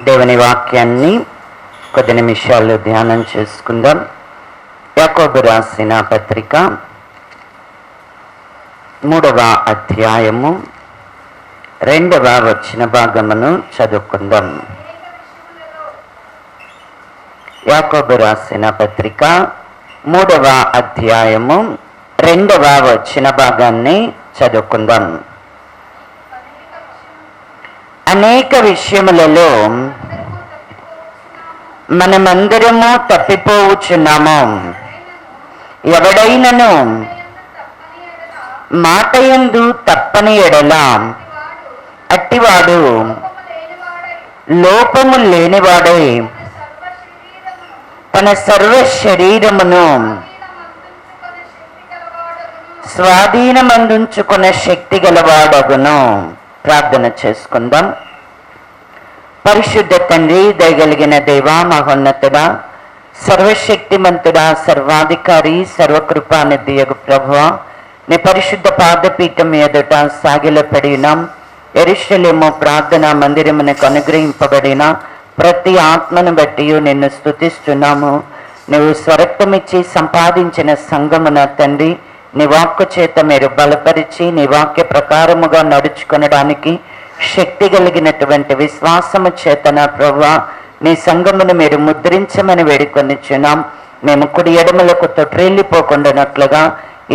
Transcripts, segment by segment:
దేవుని వాక్యాన్ని కొద్ది నిమిషాలు ధ్యానం చేసుకుందాం. యాకోబు రాసిన పత్రిక 3వ అధ్యాయము 2వ వచన భాగమును చదువుకుందాం. యాకోబు రాసిన పత్రిక 3వ అధ్యాయము 2వ వచన భాగాన్ని చదువుకుందాం. అనేక విషయములలో మనమందరము తప్పిపోవచ్చున్నాము. ఎవడైనను మాటయందు తప్పని ఎడల అట్టివాడు లోపము లేనివాడై తన సర్వ శరీరమును స్వాధీనమందుంచుకునే శక్తి గలవాడగును. ప్రార్థన చేసుకుందాం. పరిశుద్ధ తండ్రి, దయగలిగిన దేవా, మహోన్నతుడా, సర్వశక్తిమంతుడా, సర్వాధికారి, సర్వకృపానిధియగు ప్రభువా, నీ పరిశుద్ధ పాదపీఠం ఎదుట సాగిలపడినాం. యెరూషలేము ప్రార్థనా మందిరమునకు అనుగ్రహింపబడిన ప్రతి ఆత్మను బట్టి నిన్ను స్తుతిస్తున్నాము. నువ్వు స్వరక్తమిచ్చి సంపాదించిన సంఘమున తండ్రి, నీ వాక్కు చేత మీరు బలపరిచి నీ వాక్య ప్రకారముగా నడుచుకొనడానికి శక్తి కలిగినటువంటి విశ్వాసము చేతన ప్రభువా, నీ సంఘమును మీరు ముద్రించమని వేడుకొనిచున్నాం. మేము కుడి ఎడమలకు తొట్రెళ్ళిపోకుండానట్లుగా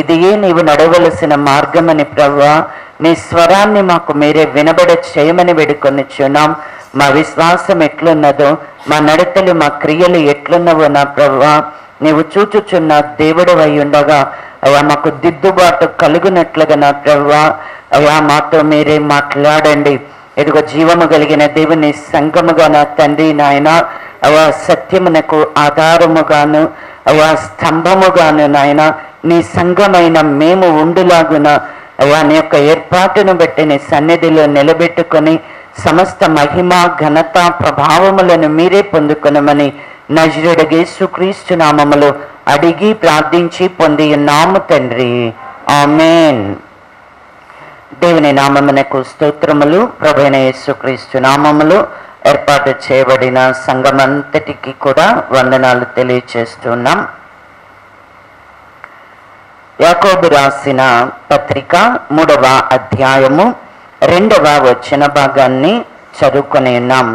ఇది నీవు నడవలసిన మార్గమని ప్రభువా, నీ స్వరాన్ని మాకు మీరే వినబడ చేయమని వేడుకొనిచున్నాం. మా విశ్వాసం ఎట్లున్నదో, మా నడతలు, మా క్రియలు ఎట్లున్నవో నా ప్రభువా, నీవు చూచుచున్న దేవుడు అయి ఉండగా అయ్యా మాకు దిద్దుబాటు కలుగునట్లుగా నా ప్రభువా, అయ్యా మాతో మీరే మాట్లాడండి. ఎదుగో జీవము కలిగిన దేవుని సంఘముగా నా తండ్రి నాయన, అయ్యా సత్యమునకు ఆధారముగాను అయ్యా స్తంభముగాను నాయన నీ సంఘమైన మేము ఉండులాగున అయ్యా నీ యొక్క ఏర్పాటును బట్టి నీ సన్నిధిలో నిలబెట్టుకొని సమస్త మహిమ ఘనత ప్రభావములను మీరే పొందుకొనమని నజరేయుడగు యేసుక్రీస్తు నామములో అడిగి ప్రార్థించి పొంది ఉన్నాము తండ్రి, ఆమేన్. దేవుని నామమునకు స్తోత్రములు. ప్రభువైన యేసుక్రీస్తు నామములో ఏర్పాటు చేయబడిన సంఘమంతటికి కూడా వందనాలు తెలియచేస్తున్నాం. యాకోబు రాసిన పత్రిక 3వ అధ్యాయము 2వ వచన భాగాన్ని చదువుకొని ఉన్నాం.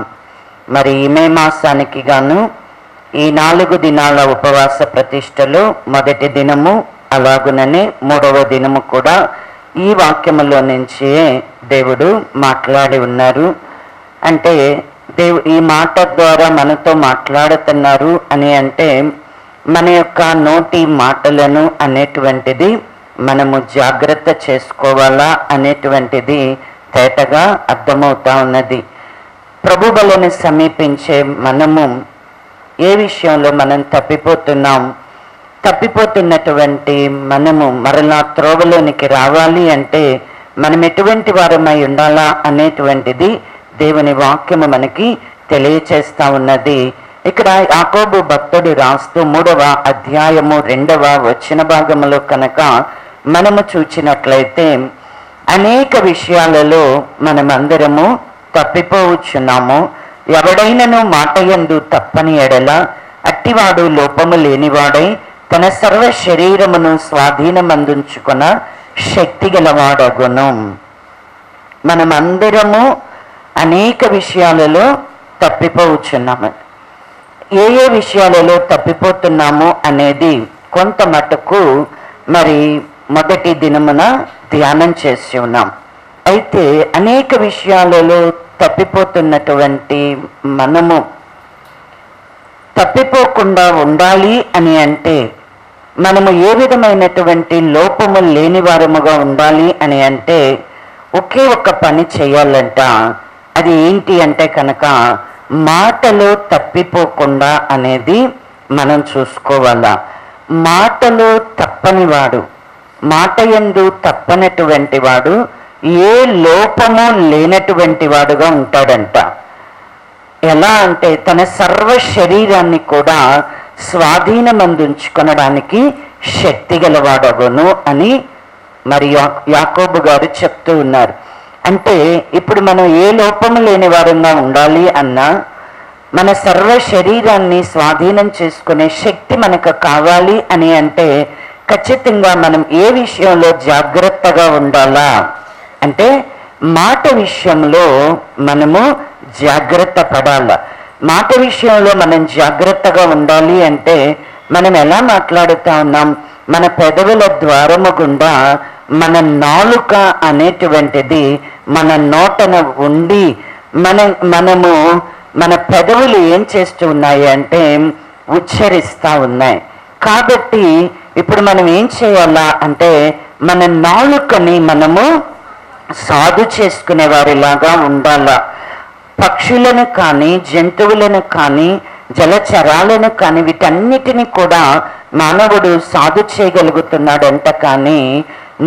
మరి మే మాసానికి గాను ఈ 4 దినాల ఉపవాస ప్రతిష్టలో మొదటి దినము అలాగుననే 3వ దినము కూడా ఈ వాక్యములో నుంచి దేవుడు మాట్లాడి ఉన్నారు. అంటే ఈ మాట ద్వారా మనతో మాట్లాడుతున్నారు అని అంటే మన యొక్క నోటి మాటలను అనేటువంటిది మనము జాగ్రత్త చేసుకోవాలా అనేటువంటిది తేటగా అర్థమవుతా ఉన్నది. ప్రభు బలను సమీపించే మనము ఏ విషయంలో మనం తప్పిపోతున్నటువంటి మనము మరలా త్రోవలోనికి రావాలి అంటే మనం ఎటువంటి వారమై ఉండాలా అనేటువంటిది దేవుని వాక్యము మనకి తెలియచేస్తా ఉన్నది. ఇక్కడ యాకోబు భక్తుడు రాస్తూ 3వ అధ్యాయము 2వ వచన భాగములో కనుక మనము చూచినట్లయితే అనేక విషయాలలో మనమందరము తప్పిపోవచ్చున్నాము. ఎవడైనను మాటయందు తప్పని ఎడల అట్టివాడు లోపము లేనివాడై తన సర్వ శరీరమును స్వాధీనమందుంచుకున్న శక్తి గలవాడగును. మనమందరము అనేక విషయాలలో తప్పిపోవచ్చున్నాము. ఏ విషయాలలో తప్పిపోతున్నాము అనేది కొంత మటుకు మరి మొదటి దినమున ధ్యానం చేసి ఉన్నాం. అయితే అనేక విషయాలలో తప్పిపోతున్నటువంటి మనము తప్పిపోకుండా ఉండాలి అని అంటే మనము ఏ విధమైనటువంటి లోపము లేని వారముగా ఉండాలి అని అంటే ఒకే ఒక్క పని చేయాలంట. అది ఏంటి అంటే కనుక మాటలో తప్పిపోకుండా అనేది మనం చూసుకోవాలా. మాటలో తప్పనివాడు, మాట యందు తప్పనటువంటి వాడు ఏ లోపము లేనటువంటి వాడుగా ఉంటాడంట. ఎలా అంటే తన సర్వ శరీరాన్ని కూడా స్వాధీనమందుంచుకొనడానికి శక్తి గలవాడగును అని మరి యాకోబు గారు చెప్తూ ఉన్నారు. అంటే ఇప్పుడు మనం ఏ లోపము లేని వారంగా ఉండాలి అన్నా మన సర్వ శరీరాన్ని స్వాధీనం చేసుకునే శక్తి మనకు కావాలి అని అంటే ఖచ్చితంగా మనం ఏ విషయంలో జాగ్రత్తగా ఉండాలా అంటే మాట విషయంలో మనము జాగ్రత్త పడాల. మాట విషయంలో మనం జాగ్రత్తగా ఉండాలి అంటే మనం ఎలా మాట్లాడుతా ఉన్నాం, మన పెదవుల ద్వారము గుండా మన నాలుక అనేటువంటిది మన నోటన ఉండి మనము మన పెదవులు ఏం చేస్తూ ఉన్నాయి అంటే ఉచ్చరిస్తూ ఉన్నాయి. కాబట్టి ఇప్పుడు మనం ఏం చేయాలా అంటే మన నాలుకని మనము సాధు చేసుకునే వారిలాగా ఉండాలా. పక్షులను కానీ జంతువులను కానీ జలచరాలను కానీ వీటన్నిటిని కూడా మానవుడు సాధు చేయగలుగుతున్నాడంట, కానీ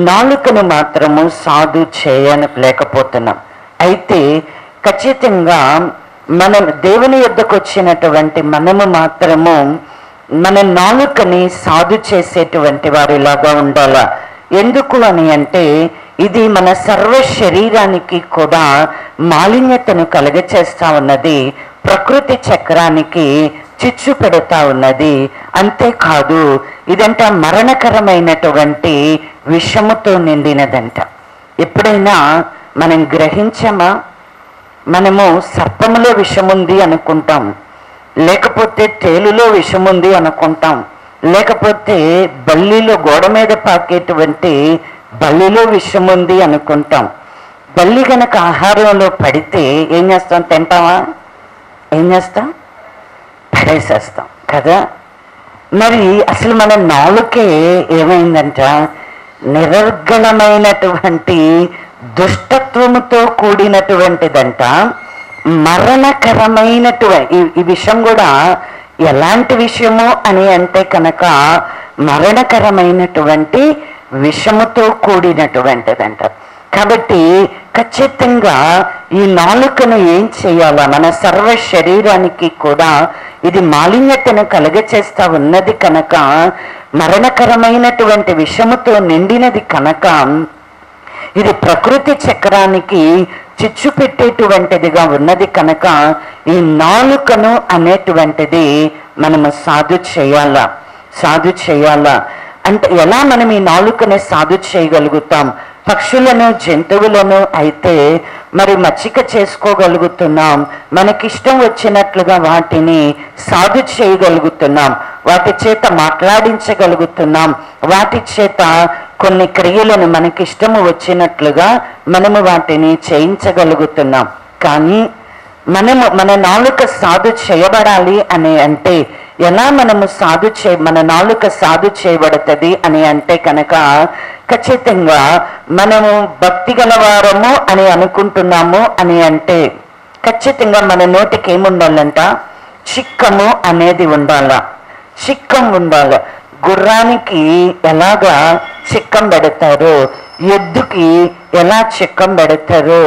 నాలుకను మాత్రము సాధు చేయలేకపోతున్నాం. అయితే ఖచ్చితంగా మనం దేవుని యొద్దకు వచ్చినటువంటి మనము మాత్రము మన నాలుకని సాధు చేసేటువంటి వారిలాగా ఉండాలా. ఎందుకు అని అంటే ఇది మన సర్వ శరీరానికి కూడా మాలిన్యతను కలుగచేస్తా ఉన్నది, ప్రకృతి చక్రానికి చిచ్చు పెడతా ఉన్నది. అంతేకాదు ఇదంట మరణకరమైనటువంటి విషముతో నిండినదంట. ఎప్పుడైనా మనం గ్రహించమా? మనము సర్పములో విషముంది అనుకుంటాం, లేకపోతే తేలులో విషముంది అనుకుంటాం, లేకపోతే బల్లిలో గోడ మీద పాకేటువంటి బల్లిలో విషముంది అనుకుంటాం. బల్లి గనక ఆహారంలో పడితే ఏం చేస్తాం? తింటామా? ఏం చేస్తాం? పడేసేస్తాం కదా. మరి అసలు మన నాలుకే ఏమైందంట, నిరర్గళమైనటువంటి దుష్టత్వముతో కూడినటువంటిదంట, మరణకరమైనటువంటి ఈ విషయం కూడా ఎలాంటి విషయము అని అంటే కనుక మరణకరమైనటువంటి విషముతో కూడినటువంటిదంట. కాబట్టి ఖచ్చితంగా ఈ నాలుకను ఏం చేయాలా? మన సర్వ శరీరానికి కూడా ఇది మాలిన్యతను కలుగచేస్తా ఉన్నది కనుక, మరణకరమైనటువంటి విషముతో నిండినది కనుక, ఇది ప్రకృతి చక్రానికి చిచ్చు పెట్టేటువంటిదిగా ఉన్నది కనుక ఈ నాలుకను అనేటువంటిది మనము సాధు చేయాలా. అంటే ఎలా మనం ఈ నాలుకని సాధు చేయగలుగుతాం? పక్షులను జంతువులను అయితే మరి మచ్చిక చేసుకోగలుగుతున్నాం, మనకిష్టం వచ్చినట్లుగా వాటిని సాధు చేయగలుగుతున్నాం, వాటి చేత మాట్లాడించగలుగుతున్నాం, వాటి చేత కొన్ని క్రియలను మనకిష్టము వచ్చినట్లుగా మనము వాటిని చేయించగలుగుతున్నాం. కానీ మన నాలుక సాధు చేయబడాలి అని అంటే ఎలా మనము మన నాలుక సాధు చేయబడుతుంది అని అంటే కనుక ఖచ్చితంగా మనము భక్తి గలవారము అని అనుకుంటున్నాము అని అంటే ఖచ్చితంగా మన నోటికి ఏముండాలంట? చిక్కము అనేది ఉండాల. చిక్కం ఉండాలి. గుర్రానికి ఎలాగా చిక్కం పెడతారో, ఎద్దుకి ఎలా చిక్కం పెడతారో,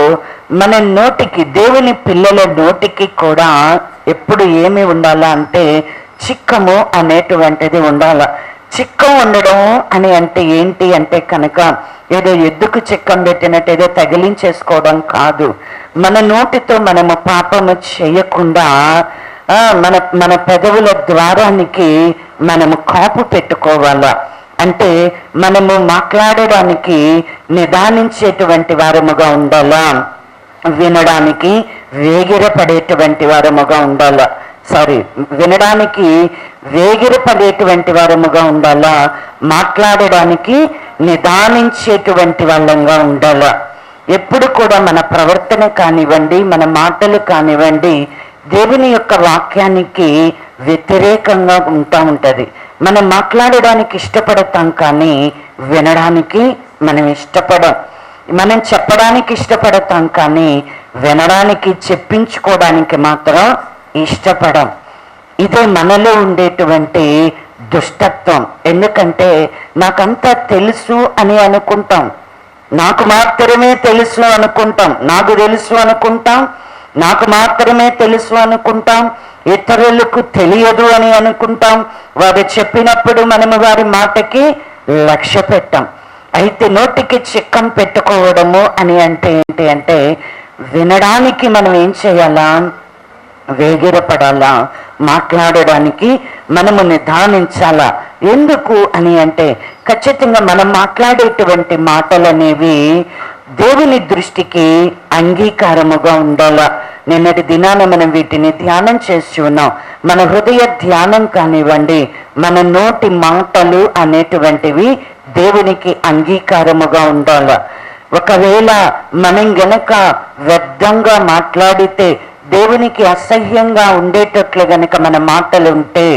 మన నోటికి, దేవుని పిల్లల నోటికి కూడా ఎప్పుడు ఏమి ఉండాలా అంటే చిక్కము అనేటువంటిది ఉండాల. చిక్కం ఉండడం అని అంటే ఏంటి అంటే కనుక ఏదో ఎద్దుకు చిక్కం పెట్టినట్టు ఏదో తగిలించేసుకోవడం కాదు. మన నోటితో మనము పాపము చేయకుండా మన పెదవుల ద్వారానికి మనము కాపు పెట్టుకోవాలా. అంటే మనము మాట్లాడడానికి నిదానించేటువంటి వారముగా ఉండాలా, వినడానికి వేగిరపడేటువంటి వారముగా ఉండాలా. వినడానికి వేగిరపడేటువంటి వారముగా ఉండాలా, మాట్లాడడానికి నిదానించేటువంటి వాళ్ళంగా ఉండాలా. ఎప్పుడు కూడా మన ప్రవర్తన కానివ్వండి, మన మాటలు కానివ్వండి, దేవుని యొక్క వాక్యానికి వ్యతిరేకంగా ఉంటది. మనం మాట్లాడడానికి ఇష్టపడతాం కానీ వినడానికి మనం ఇష్టపడం. మనం చెప్పడానికి ఇష్టపడతాం కానీ వినడానికి, చెప్పించుకోవడానికి మాత్రం ఇష్టపడం. ఇదే మనలో ఉండేటువంటి దుష్టత్వం. ఎందుకంటే నాకంతా తెలుసు అని అనుకుంటాం, నాకు మాత్రమే తెలుసు అనుకుంటాం, నాకు మాత్రమే తెలుసు అనుకుంటాం, ఇతరులకు తెలియదు అని అనుకుంటాం. వారు చెప్పినప్పుడు మనము వారి మాటకి లక్ష్య పెట్టాం. అయితే నోటికి చిక్కం పెట్టుకోవడము అని అంటే ఏంటి అంటే వినడానికి మనం ఏం చేయాలా? వేగిరపడాలా, మాట్లాడడానికి మనము నిదానించాలా. ఎందుకు అని అంటే ఖచ్చితంగా మనం మాట్లాడేటువంటి మాటలు అనేవి దేవుని దృష్టికి అంగీకారముగా ఉండాలా. నిన్నటి దినాన మనం వీటిని ధ్యానం చేసి ఉన్నాం. మన హృదయ ధ్యానం కానివ్వండి, మన నోటి మాటలు అనేటువంటివి దేవునికి అంగీకారముగా ఉండాలా. ఒకవేళ మనం గనక వ్యర్థంగా మాట్లాడితే, దేవునికి అసహ్యంగా ఉండేటట్లు గనక మన మాటలు ఉంటే,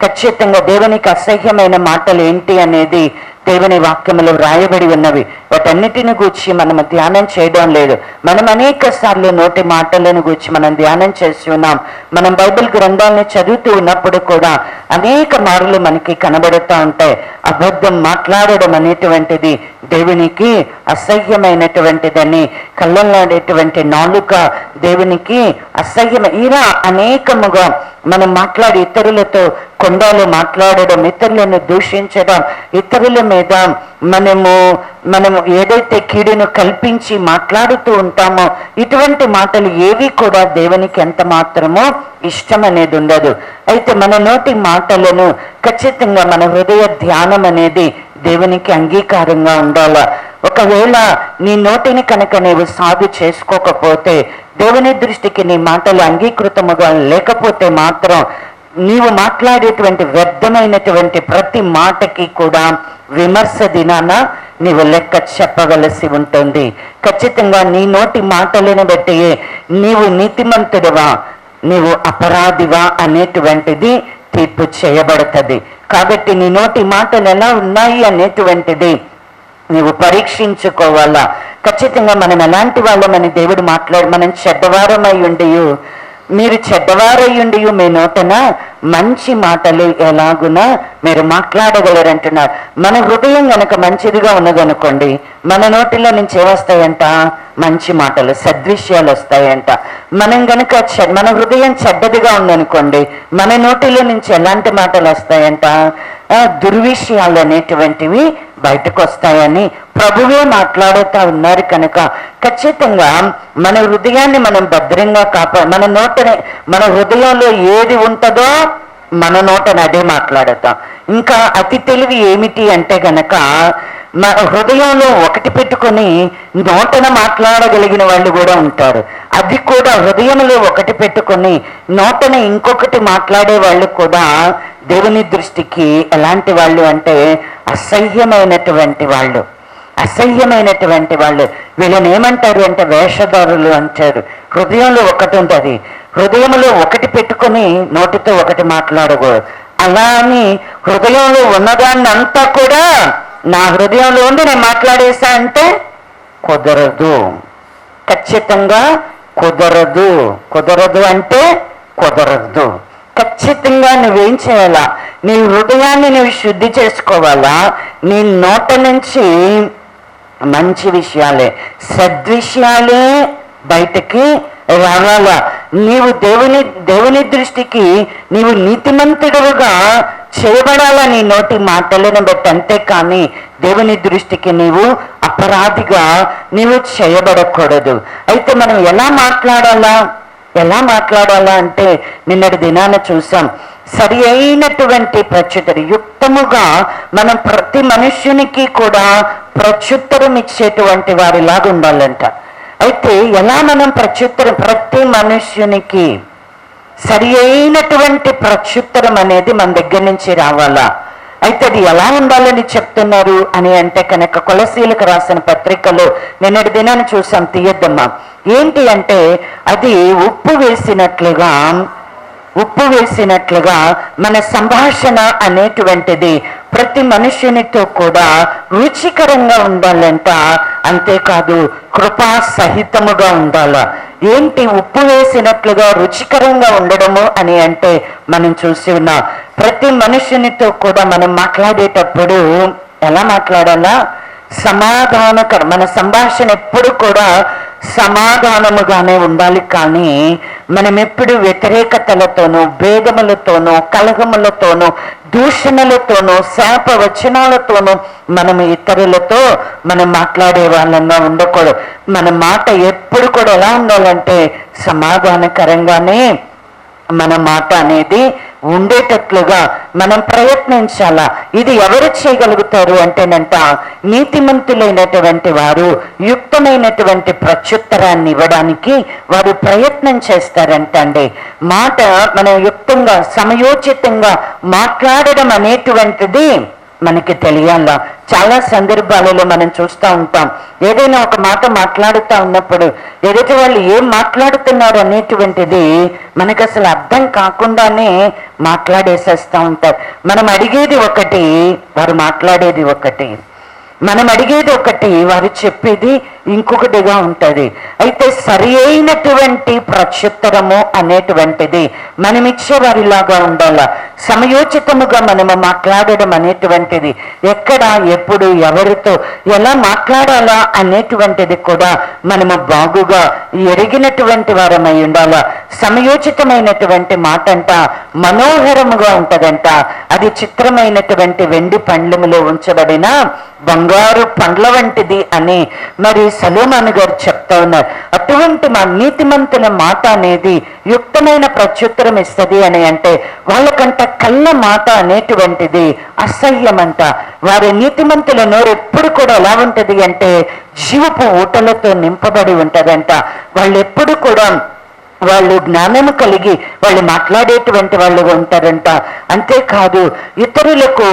ఖచ్చితంగా దేవునికి అసహ్యమైన మాటలు ఏంటి అనేది దేవుని వాక్యములో రాయబడి ఉన్నవి. వాటన్నిటిని గూర్చి మనం ధ్యానం చేయడం లేదు. మనం అనేక సార్లు నోటి మాటలను గూర్చి మనం ధ్యానం చేసి ఉన్నాం. మనం బైబిల్ గ్రంథాలను చదువుతూ ఉన్నప్పుడు కూడా అనేక మార్లు మనకి కనబడుతూ ఉంటాయి. అబద్ధం మాట్లాడడం అనేటువంటిది దేవునికి అసహ్యమైనటువంటిదని, కళ్ళలాడేటువంటి నాలుక దేవునికి ఇలా అనేకముగా మనం మాట్లాడి ఇతరులతో కొండాలు మాట్లాడడం, ఇతరులను దూషించడం, ఇతరుల మీద మనము ఏదైతే కీడును కల్పించి మాట్లాడుతూ ఉంటామో, ఇటువంటి మాటలు ఏవి కూడా దేవునికి ఎంత మాత్రమో ఇష్టం అనేది ఉండదు. అయితే మన నోటి మాటలను ఖచ్చితంగా మన హృదయ ధ్యానం అనేది దేవునికి అంగీకారంగా ఉండాలా. ఒకవేళ నీ నోటిని కనుక నీవు సాధు చేసుకోకపోతే, దేవుని దృష్టికి నీ మాటలు అంగీకృతముగా లేకపోతే మాత్రం నీవు మాట్లాడేటువంటి వ్యర్థమైనటువంటి ప్రతి మాటకి కూడా విమర్శ దినాన నీవు లెక్క చెప్పవలసి ఉంటుంది. ఖచ్చితంగా నీ నోటి మాటలను బట్టి నీవు నీతిమంతుడివా, నీవు అపరాధివా అనేటువంటిది తీర్పు చేయబడుతుంది. కాబట్టి నీ నోటి మాటలు ఎలా ఉన్నాయి అనేటువంటిది నీవు పరీక్షించుకోవాలా. ఖచ్చితంగా మనం ఎలాంటి వాళ్ళమని దేవుడు మనం చెడ్డవారమై ఉండియు, మీరు చెడ్డవారయ్యుండి మీ నోటన మంచి మాటలు ఎలాగున మీరు మాట్లాడగలరంటున్నారు. మన హృదయం గనక మంచిదిగా ఉన్నదనుకోండి, మన నోటిలో నుంచి ఏమొస్తాయంట? మంచి మాటలు, సద్విషయాలు వస్తాయంట. మనం గనక మన హృదయం చెడ్డదిగా ఉందనుకోండి, మన నోటిలో నుంచి ఎలాంటి మాటలు వస్తాయంట? దుర్విషయాలు అనేటువంటివి బయటకు వస్తాయని ప్రభువే మాట్లాడుతూ ఉన్నారు. కనుక ఖచ్చితంగా మన హృదయాన్ని మనం భద్రంగా మన హృదయంలో ఏది ఉంటుందో మన నోటని అదే మాట్లాడతాం. ఇంకా అతి తెలివి ఏమిటి అంటే గనక, మన హృదయంలో ఒకటి పెట్టుకొని నోటన మాట్లాడగలిగిన వాళ్ళు కూడా ఉంటారు. అది కూడా హృదయంలో ఒకటి పెట్టుకొని నోటన ఇంకొకటి మాట్లాడే వాళ్ళు కూడా దేవుని దృష్టికి ఎలాంటి వాళ్ళు అంటే అసహ్యమైనటువంటి వాళ్ళు. వీళ్ళని ఏమంటారు అంటే వేషధారులు అంటారు. హృదయంలో ఒకటి ఉంటుంది, హృదయంలో ఒకటి పెట్టుకొని నోటితో ఒకటి మాట్లాడకూడదు. అలా అని హృదయంలో ఉన్నదాన్ని అంతా కూడా నా హృదయంలో ఉండి నేను మాట్లాడేసా అంటే కుదరదు. ఖచ్చితంగా కుదరదు అంటే కుదరదు. ఖచ్చితంగా నువ్వేం చేయాలా? నీ హృదయాన్ని నువ్వు శుద్ధి చేసుకోవాలా. నీ నోట నుంచి మంచి విషయాలే, సద్విషయాలే బయటకి రావాలా. నీవు దేవుని దృష్టికి నీవు నీతిమంతుడుగా చేయబడాలా నీ నోటి మాటలను బట్టి. అంతేకాని దేవుని దృష్టికి నీవు అపరాధిగా నీవు చేయబడకూడదు. అయితే మనం ఎలా మాట్లాడాలా అంటే నిన్నటి దినాన చూసాం. సరి అయినటువంటి ప్రత్యుత్తరం, యుక్తముగా మనం ప్రతి మనుష్యునికి కూడా ప్రత్యుత్తరం ఇచ్చేటువంటి వారిలాగా ఉండాలంట. అయితే ఎలా మనం ప్రతి మనుష్యునికి సరి అయినటువంటి ప్రత్యుత్తరం అనేది మన దగ్గర నుంచి రావాలా. అయితే అది ఎలా ఉండాలని చెప్తున్నారు అని అంటే కనుక కొలసీలకు రాసిన పత్రికలో నిన్నటి దినాన్ని చూసాం. తీయద్దమ్మా. ఏంటి అంటే అది ఉప్పు వేసినట్లుగా మన సంభాషణ అనేటువంటిది ప్రతి మనుష్యునితో కూడా రుచికరంగా ఉండాలంట. అంతేకాదు కృపా సహితముగా ఉండాలా. ఏంటి ఉప్పు వేసినట్లుగా రుచికరంగా ఉండడము అని అంటే మనం చూసి ఉన్నాం. ప్రతి మనుష్యునితో కూడా మనం మాట్లాడేటప్పుడు ఎలా మాట్లాడాలా? మన సంభాషణ ఎప్పుడు కూడా సమాధానముగానే ఉండాలి. కానీ మనం ఎప్పుడు వ్యతిరేకతలతోనూ, భేదములతోనూ, కలహములతోనూ, దూషణలతోనూ, శాప వచనాలతోనూ మనం ఇతరులతో మనం మాట్లాడే వాళ్ళంగా ఉండకూడదు. మన మాట ఎప్పుడు కూడా ఎలా ఉండాలంటే సమాధానకరంగానే మన మాట అనేది ఉండేటట్లుగా మనం ప్రయత్నించాలా. ఇది ఎవరు చేయగలుగుతారు అంటేనంట, నీతిమంతులైనటువంటి వారు యుక్తమైనటువంటి ప్రత్యుత్తరాన్ని ఇవ్వడానికి వారు ప్రయత్నం చేస్తారంటండి. మాట మనం యుక్తంగా సమయోచితంగా మాట్లాడడం అనేటువంటిది మనకి తెలియాలా. చాలా సందర్భాలలో మనం చూస్తూ ఉంటాం, ఏదైనా ఒక మాట మాట్లాడుతూ ఉన్నప్పుడు ఎదుటి వాళ్ళు ఏం మాట్లాడుతున్నారు అనేటువంటిది మనకు అసలు అర్థం కాకుండానే మాట్లాడేసేస్తూ ఉంటారు. మనం అడిగేది ఒకటి, వారు మాట్లాడేది ఒకటి. మనం అడిగేది ఒకటి, వారు చెప్పేది ఇంకొకటిగా ఉంటుంది. అయితే సరి అయినటువంటి ప్రత్యుత్తరము అనేటువంటిది మనం ఇచ్చేవారిలాగా ఉండాలా. సమయోచితముగా మనము మాట్లాడడం అనేటువంటిది ఎక్కడ, ఎప్పుడు, ఎవరితో ఎలా మాట్లాడాలా అనేటువంటిది కూడా మనము బాగుగా ఎరిగినటువంటి వారమై ఉండాలా. సమయోచితమైనటువంటి మాట అంట మనోహరముగా ఉంటదంట. అది చిత్రమైనటువంటి వెండి పండ్లములో ఉంచబడిన బంగారు పండ్ల వంటిది అని మరి సలోమాను గారు చెప్తా ఉన్నారు. అటువంటి మా నీతిమంతుల మాట అనేది యుక్తమైన ప్రత్యుత్తరం ఇస్తుంది అని అంటే, వాళ్ళకంట కళ్ళ మాట అనేటువంటిది అసహ్యమంట. వారి నీతిమంతుల నోరు ఎప్పుడు కూడా ఎలా ఉంటది అంటే జీవపు ఊటలతో నింపబడి ఉంటదంట. వాళ్ళు ఎప్పుడు కూడా వాళ్ళు జ్ఞానము కలిగి వాళ్ళు మాట్లాడేటువంటి వాళ్ళుగా ఉంటారంట. అంతేకాదు ఇతరులకు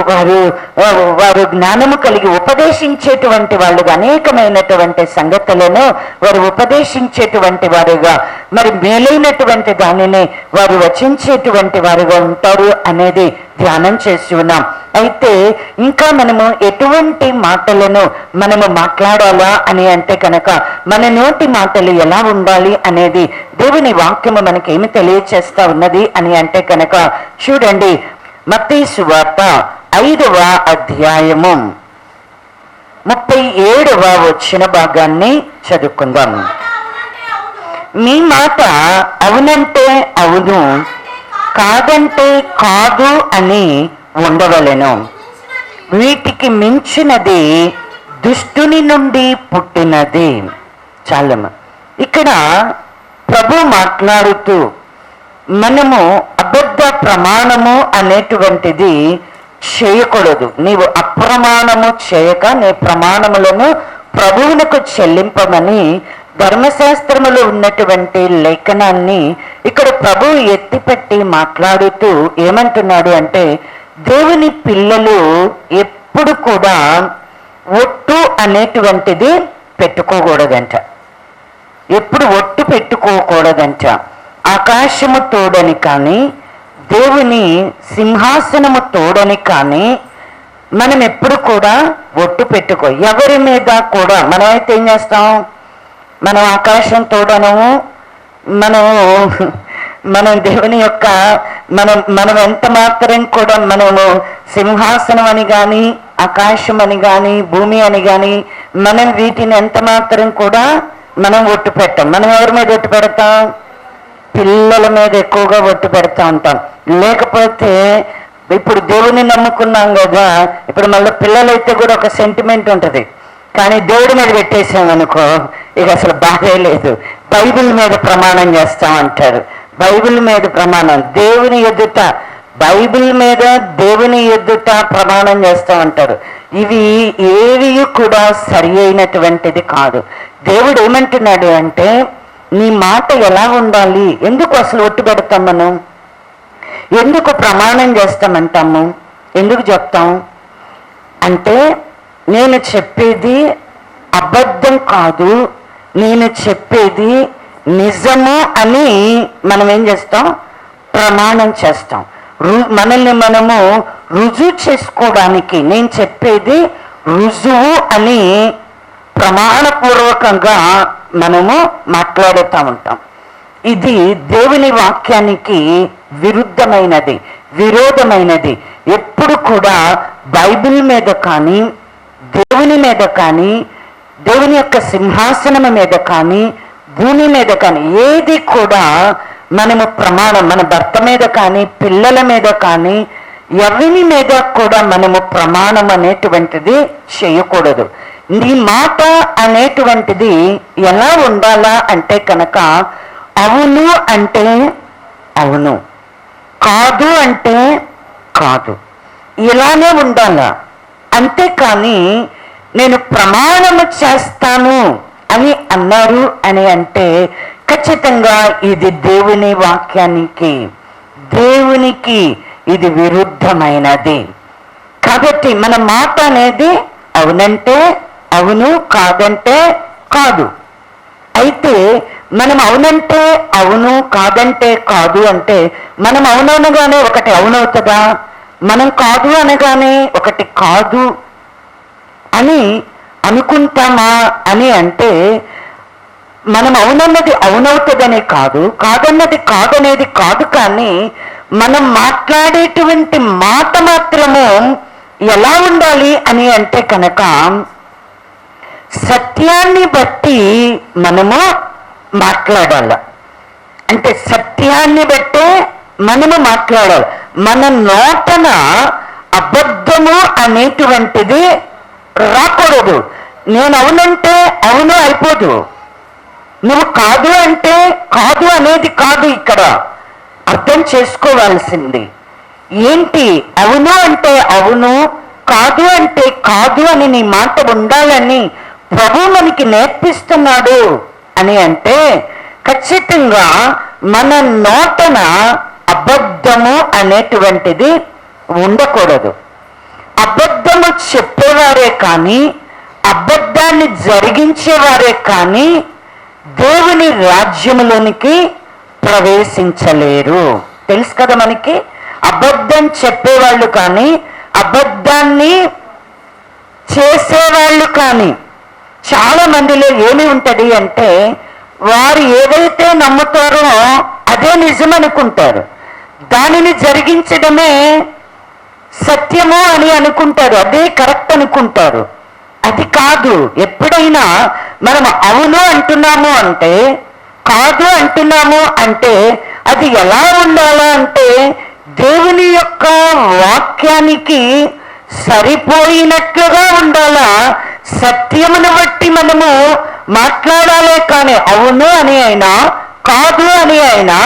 వారు జ్ఞానము కలిగి ఉపదేశించేటువంటి వాళ్ళుగా అనేకమైనటువంటి సంగతులను వారు ఉపదేశించేటువంటి వారుగా, మరి మేలైనటువంటి దానిని వారు వచించేటువంటి వారుగా ఉంటారు అనేది ధ్యానం చేసి ఉన్నాం. అయితే ఇంకా మనము ఎటువంటి మాటలను మనము మాట్లాడాలా అని అంటే కనుక, మన నోటి మాటలు ఎలా ఉండాలి అనేది దేవుని వాక్యము మనకి ఏమి తెలియచేస్తా ఉన్నది అని అంటే కనుక, చూడండి మత్తయి సువార్త 5వ అధ్యాయము 37వ వచన భాగాన్ని చదువుకుందాం. మీ మాట అవునంటే అవును, కాదంటే కాదు అని ఉండవలెను. వీటికి మించినది దుష్టుని నుండి పుట్టినది. చాలమ్మ. ఇక్కడ ప్రభు మాట్లాడుతూ మనము అబద్ధ ప్రమాణము అనేటువంటిది చేయకూడదు. నీవు అప్రమాణము చేయక నీ ప్రమాణములను ప్రభువునకు చెల్లింపమని ధర్మశాస్త్రములో ఉన్నటువంటి లేఖనాన్ని ఇక్కడ ప్రభువు ఎత్తిపెట్టి మాట్లాడుతూ ఏమంటున్నాడు అంటే, దేవుని పిల్లలు ఎప్పుడు కూడా ఒట్టు అనేటువంటిది పెట్టుకోకూడదంట. ఎప్పుడు ఒట్టు పెట్టుకోకూడదంట. ఆకాశము తోడని కానీ దేవుని సింహాసనము తోడని కానీ మనం ఎప్పుడు కూడా ఒట్టు పెట్టుకో. ఎవరి మీద కూడా మనమైతే ఏం చేస్తాం, మనం ఆకాశం తోడనము, మనం దేవుని యొక్క మనం ఎంత మాత్రం కూడా మనము సింహాసనం అని కానీ ఆకాశం అని కానీ భూమి అని కానీ మనం వీటిని ఎంత మాత్రం కూడా మనం ఒట్టు పెట్టాం. మనం ఎవరి మీద ఒట్టు పెడతాం? పిల్లల మీద ఎక్కువగా ఒట్టు పెడతా ఉంటాం. లేకపోతే ఇప్పుడు దేవుని నమ్ముకున్నాం కదా, ఇప్పుడు మళ్ళీ పిల్లలైతే కూడా ఒక సెంటిమెంట్ ఉంటుంది. కానీ దేవుడి మీద పెట్టేసాం అనుకో, ఇక అసలు బాధే లేదు. బైబిల్ మీద ప్రమాణం చేస్తాం అంటారు. బైబిల్ మీద ప్రమాణం, దేవుని ఎదుట బైబిల్ మీద దేవుని ఎదుట ప్రమాణం చేస్తూ ఉంటారు. ఇవి ఏవి కూడా సరి అయినటువంటిది కాదు. దేవుడు ఏమంటున్నాడు అంటే, నీ మాట ఎలా ఉండాలి? ఎందుకు అసలు ఒట్టు పెడతాం మనం? ఎందుకు ప్రమాణం చేస్తామంటాము? ఎందుకు చెప్తాం అంటే, నేను చెప్పేది అబద్ధం కాదు, నేను చెప్పేది నిజము అని మనం ఏం చేస్తాం? ప్రమాణం చేస్తాం. మనల్ని మనము రుజువు చేసుకోవడానికి నేను చెప్పేది రుజువు అని ప్రమాణపూర్వకంగా మనము మాట్లాడుతూ ఉంటాం. ఇది దేవుని వాక్యానికి విరుద్ధమైనది, విరోధమైనది. ఎప్పుడు కూడా బైబిల్ మీద కానీ దేవుని మీద కానీ దేవుని యొక్క సింహాసనం మీద కానీ భూమి మీద కానీ ఏది కూడా మనము ప్రమాణం, మన భర్త మీద కానీ పిల్లల మీద కానీ ఎవరి మీద కూడా మనము ప్రమాణం అనేటువంటిది చేయకూడదు. నీ మాట అనేటువంటిది ఎలా ఉండాలా అంటే కనుక, అవును అంటే అవును, కాదు అంటే కాదు, ఇలానే ఉండాల. అంతేకాని నేను ప్రమాణము చేస్తాను అని అన్నారు అని అంటే ఖచ్చితంగా ఇది దేవునికి ఇది విరుద్ధమైనది. కాబట్టి మన మాట అనేది అవునంటే అవును, కాదంటే కాదు. అయితే మనం అవునంటే అవును, కాదంటే కాదు అంటే మనం అవుననగానే ఒకటి అవునవుతుందా? మనం కాదు అనగానే ఒకటి కాదు అని అనుకుంటామా అని అంటే మనం అవునన్నది అవునవుతుందనే కాదు, కాదన్నది కాదనేది కాదు. కానీ మనం మాట్లాడేటువంటి మాట మాత్రము ఎలా ఉండాలి అని అంటే కనుక సత్యాన్ని బట్టి మనము మాట్లాడాలి. అంటే సత్యాన్ని బట్టే మనము మాట్లాడాలి. మన నోటన అబద్ధము అనేటువంటిది రాకూడదు. నేను అవునంటే అవును అయిపోదు, నువ్వు కాదు అంటే కాదు అనేది కాదు. ఇక్కడ అర్థం చేసుకోవాల్సింది ఏంటి? అవును అంటే అవును, కాదు అంటే కాదు అని నీ మాట ఉండాలని ప్రభు మనకి నేర్పిస్తున్నాడు అని అంటే ఖచ్చితంగా మన నోటన అబద్ధము అనేటువంటిది ఉండకూడదు. అబద్ధము చెప్పేవారే కానీ అబద్ధాన్ని జరిగించేవారే కానీ దేవుని రాజ్యములోనికి ప్రవేశించలేరు. తెలుసు కదా మనకి. అబద్ధం చెప్పేవాళ్ళు కానీ అబద్ధాన్ని చేసేవాళ్ళు కానీ చాలా మందిలో ఏమి ఉంటది అంటే వారు ఏదైతే నమ్ముతారో అదే నిజం అనుకుంటారు, దానిని జరిగించడమే సత్యము అని అనుకుంటారు, అదే కరెక్ట్ అనుకుంటారు. అది కాదు. ఎప్పుడైనా మనం అవును అంటున్నాము అంటే కాదు అంటున్నాము అంటే అది ఎలా ఉండాలా అంటే దేవుని యొక్క వాక్యానికి సరిపోయినట్లుగా ఉండాలా. సత్యమును బట్టి మనము మాట్లాడాలే కానీ అవును అని అయినా కాదు అని అయినా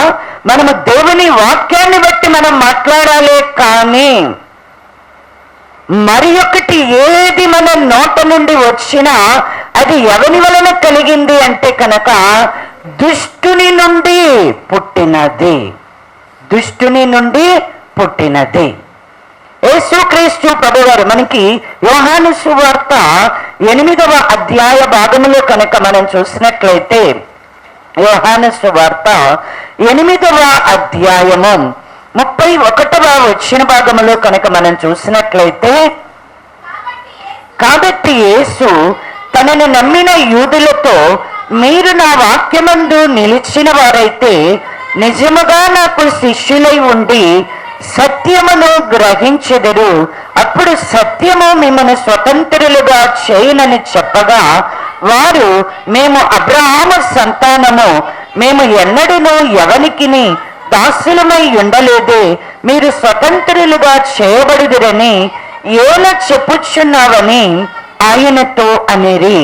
మనము దేవుని వాక్యాన్ని బట్టి మనం మాట్లాడాలే కానీ మరి ఒకటి ఏది మన నోట నుండి వచ్చినా అది ఎవరి వలన కలిగింది అంటే కనుక దుష్టుని నుండి పుట్టినది. యేసుక్రీస్తు ప్రభువారు మనకి యోహాను సువార్త 8వ అధ్యాయ భాగములో కనుక మనం చూసినట్లయితే యోహాను సువార్త 8వ అధ్యాయము 31వ వచ్చిన భాగములో కనుక మనం చూసినట్లయితే కాబట్టి యేసు తనను నమ్మిన యూదులతో మీరు నా వాక్యమందు నిలిచిన వారైతే నిజముగా నాకు శిష్యులై ఉండి సత్యమును గ్రహించెదరు, అప్పుడు సత్యము మిమ్మల్ని స్వతంత్రులుగా చేయునని చెప్పగా వారు మేము అబ్రహాము సంతానము, మేము ఎన్నడూనూ ఎవనికిని దాసులమై ఉండలేదే, మీరు స్వతంత్రులుగా చేయబడుదురని ఏల చెప్పుచున్నావని ఆయనతో అనేరి.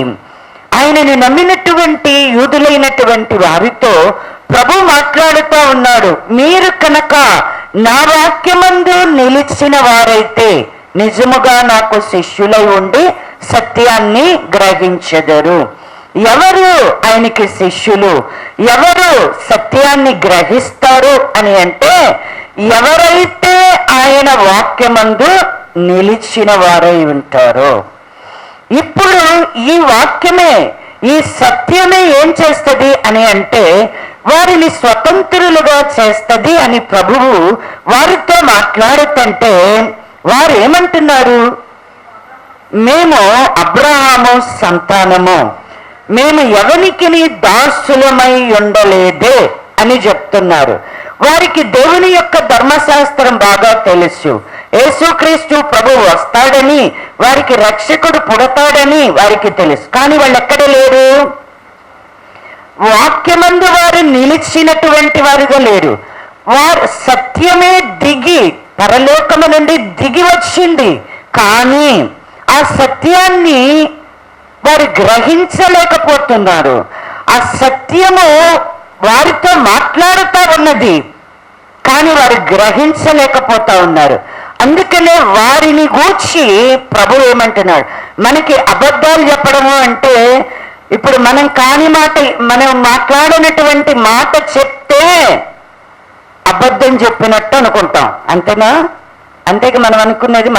ఆయనను నమ్మినటువంటి యూదులైనటువంటి వారితో ప్రభు మాట్లాడుతూ ఉన్నాడు, మీరు కనుక నా వాక్యమందు నిలిచిన వారైతే నిజముగా నాకు శిష్యులై ఉండి సత్యాన్ని గ్రహించెదరు. ఎవరు ఆయనకి శిష్యులు, ఎవరు సత్యాన్ని గ్రహిస్తారు అని అంటే ఎవరైతే ఆయన వాక్యమందు నిలిచిన వారై ఉంటారో. ఇప్పుడు ఈ వాక్యమే, ఈ సత్యమే ఏం చేస్తుంది అని అంటే వారిని స్వతంత్రులుగా చేస్తుంది అని ప్రభువు వారితో మాట్లాడుతుంటే వారు ఏమంటున్నారు? మేము అబ్రహాము సంతానము, మేము ఎవనికి దాసులమై ఉండలేదే అని చెప్తున్నారు. వారికి దేవుని యొక్క ధర్మశాస్త్రం బాగా తెలుసు. యేసుక్రీస్తు ప్రభు వస్తాడని, వారికి రక్షకుడు పుడతాడని వారికి తెలుసు. కానీ వాళ్ళు ఎక్కడ లేరు? వాక్యమందు వారు నిలిచినటువంటి వారుగా లేరు. వారు సత్యమే దిగి పరలోకము నుండి దిగి వచ్చింది, కానీ ఆ సత్యాన్ని వారు గ్రహించలేకపోతున్నారు. ఆ సత్యము వారితో మాట్లాడుతూ ఉన్నది, కానీ వారు గ్రహించలేకపోతా ఉన్నారు. అందుకనే వారిని గూర్చి ప్రభు ఏమంటున్నాడు, మనకి అబద్ధాలు చెప్పడము అంటే ఇప్పుడు మనం కాని మాట, మనం మాట్లాడినటువంటి మాట చెప్తే అబద్ధం చెప్పినట్టు అనుకుంటాం, అంతేనా? అంతేగా మనం అనుకునేది.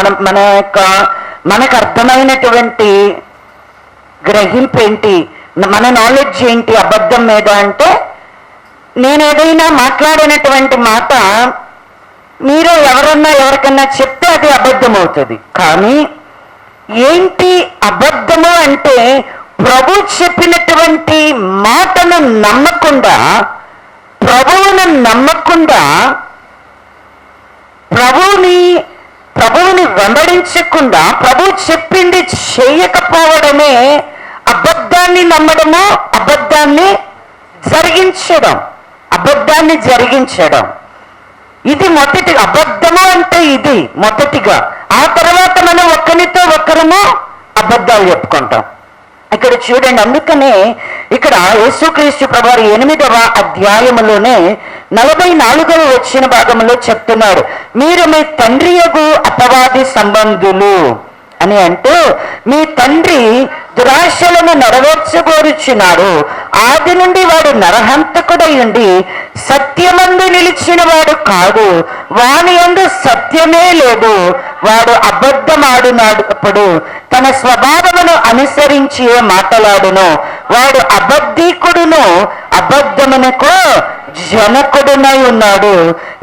మనకు అర్థమైనటువంటి గ్రహింపు ఏంటి, మన నాలెడ్జ్ ఏంటి అబద్ధం మీద అంటే, నేను ఏదైనా మాట్లాడినటువంటి మాట మీరు ఎవరికన్నా చెప్తే అది అబద్ధం అవుతుంది. కానీ ఏంటి అబద్ధము అంటే, ప్రభు చెప్పినటువంటి మాటను నమ్మకుండా, ప్రభువును నమ్మకుండా, ప్రభువుని వెంబడించకుండా, ప్రభు చెప్పింది చేయకపోవడమే అబద్ధాన్ని నమ్మడము, అబద్ధాన్ని జరిగించడం. ఇది మొదటి అబద్ధము అంటే ఇది మొదటిగా. ఆ తర్వాత మనం ఒకరితో ఒకరము అబద్ధాలు చెప్పుకుంటాం. ఇక్కడ చూడండి, అందుకనే ఇక్కడ యేసుక్రీస్తు ప్రభువారు 8వ అధ్యాయములోనే 44వ వచ్చిన భాగంలో చెప్తున్నాడు, మీరు మీ తండ్రి యగు అపవాది సంబంధులు అని. అంటూ మీ తండ్రి దురాశలను నెరవేర్చగోరుచున్నాడు. ఆది నుండి వాడు నరహంతకుడై ఉండి సత్యమందు నిలిచిన వాడు కాదు, వాని యందు సత్యమే లేదు. వాడు అబద్ధమాడునాడు, తన స్వభావమును అనుసరించి మాట్లాడును. వాడు అబద్ధీకుడును, అబద్ధమునకు జనకుడునై ఉన్నాడు.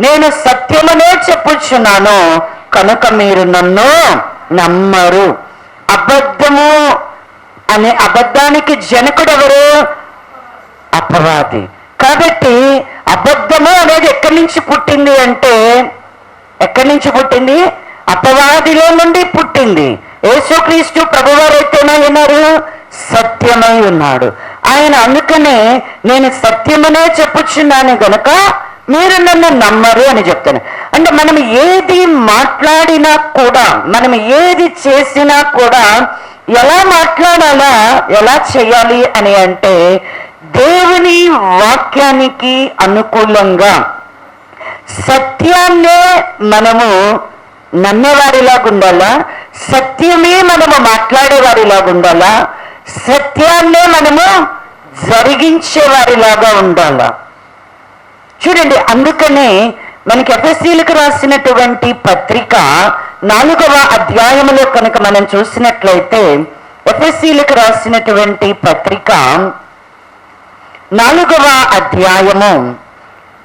నేను సత్యమునే చెప్పుచున్నాను, కనుక మీరు నన్ను నమ్మరు. అబద్ధానికి జనకుడు ఎవరు? అపవాది. కాబట్టి అబద్ధము అనేది ఎక్కడి నుంచి పుట్టింది అంటే, ఎక్కడి నుంచి పుట్టింది? అపవాదిలో నుండి పుట్టింది. యేసుక్రీస్తు ప్రభువారు అయితేనే ఉన్నారు, సత్యమై ఉన్నాడు ఆయన. అందుకనే నేను సత్యమనే చెప్పుచున్నాను గనుక మీరు నన్ను నమ్మరు అని చెప్తాను. అంటే మనం ఏది మాట్లాడినా కూడా, మనం ఏది చేసినా కూడా ఎలా మాట్లాడాలా, ఎలా చేయాలి అని అంటే, దేవుని వాక్యానికి అనుకూలంగా సత్యాన్నే మనము నమ్మేవారిలాగా ఉండాలా, సత్యమే మనము మాట్లాడేవారిలాగా ఉండాలా, సత్యాన్నే మనము జరిగించేవారిలాగా ఉండాలా. చూడండి, అందుకనే మనకి ఎఫెసీయులకు రాసినటువంటి పత్రిక 4వ అధ్యాయములో కనుక మనం చూసినట్లయితే, ఎఫెసీయులకు రాసినటువంటి పత్రిక 4వ అధ్యాయము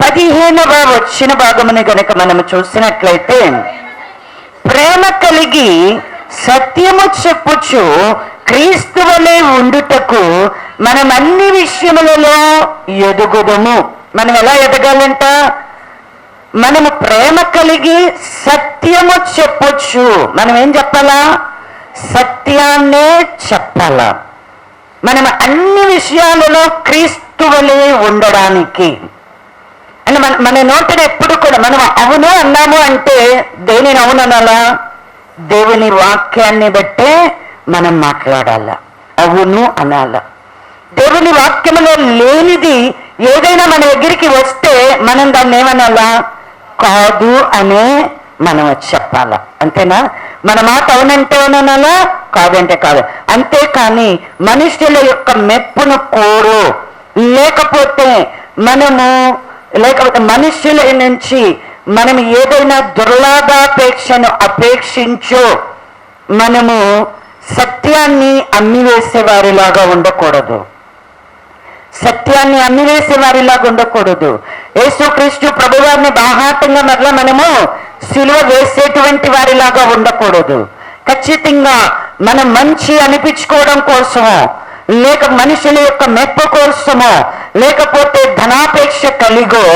15వ వచ్చిన భాగముని కనుక మనం చూసినట్లయితే, ప్రేమ కలిగి సత్యము చెప్పుచు క్రీస్తు వలె ఉండుటకు మనం అన్ని విషయములలో ఎదుగుదము. మనం ఎలా ఎదగాలంట? మనము ప్రేమ కలిగి సత్యము చెప్పొచ్చు. మనం ఏం చెప్పాలా? సత్యాన్నే చెప్పాలా. మనం అన్ని విషయాలలో క్రీస్తు వలె ఉండడానికి. అంటే మన నోటిని ఎప్పుడు కూడా మనం అవును అన్నాము అంటే దేనిని అవుననాలా? దేవుని వాక్యాన్ని బట్టే మనం మాట్లాడాలా, అవును అనాలా. దేవుని వాక్యములో లేనిది ఏదైనా మన దగ్గరికి వస్తే మనం దాన్ని ఏమనాలా? కాదు అనే మనం చెప్పాలా. అంతేనా? మన మాట అవునంటే అవుననాలా, కాదంటే కాదు. అంతేకాని మనుషుల యొక్క మెప్పును కోరు, లేకపోతే మనుషుల నుంచి మనం ఏదైనా దుర్లాభాపేక్షను అపేక్షించో మనము సత్యాన్ని అమ్మివేసే వారిలాగా ఉండకూడదు. సత్యాన్ని అమ్మివేసే వారిలాగా ఉండకూడదు. యేసుక్రీస్తు ప్రభువారిని బాహాటంగా మరలా మనము సిలువ వేసేటువంటి వారిలాగా ఉండకూడదు. ఖచ్చితంగా మనం మంచి అనిపించుకోవడం కోసమో, లేక మనుషుల యొక్క మెప్పు కోసమో, లేకపోతే ధనాపేక్ష కలిగో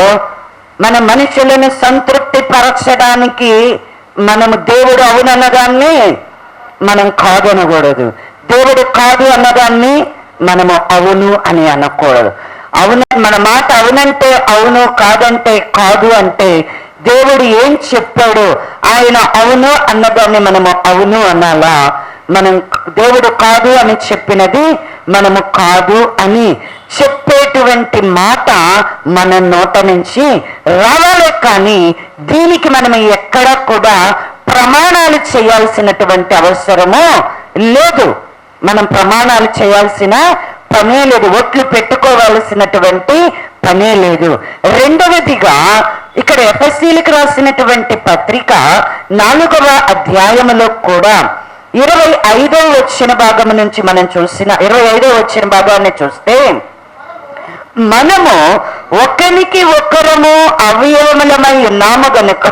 మన మనుషులను సంతృప్తి పరచడానికి మనము దేవుడు అవునన్నదాన్ని మనం కాదు అనకూడదు, దేవుడు కాదు అన్నదాన్ని మనము అవును అని అనకూడదు. అవును, మన మాట అవునంటే అవును, కాదంటే కాదు అంటే దేవుడు ఏం చెప్పాడు, ఆయన అవును అన్నదాన్ని మనము అవును అనాలా. మనం దేవుడు కాదు అని చెప్పినది మనము కాదు అని చెప్పే అనేటువంటి మాట మన నోట నుంచి రావాలే, కానీ దీనికి మనం ఎక్కడ కూడా ప్రమాణాలు చేయాల్సినటువంటి అవసరము లేదు. మనం ప్రమాణాలు చేయాల్సిన పనే లేదు, ఒట్లు పెట్టుకోవాల్సినటువంటి పనే లేదు. రెండవదిగా ఇక్కడ ఎఫెసీయులకు రాసినటువంటి పత్రిక 4వ అధ్యాయములో కూడా 25వ వచ్చిన భాగం నుంచి మనం చూసిన 25వ వచ్చిన భాగాన్ని చూస్తే, మనము ఒకరికి ఒకరము అవయవములమై ఉన్నాము గనుక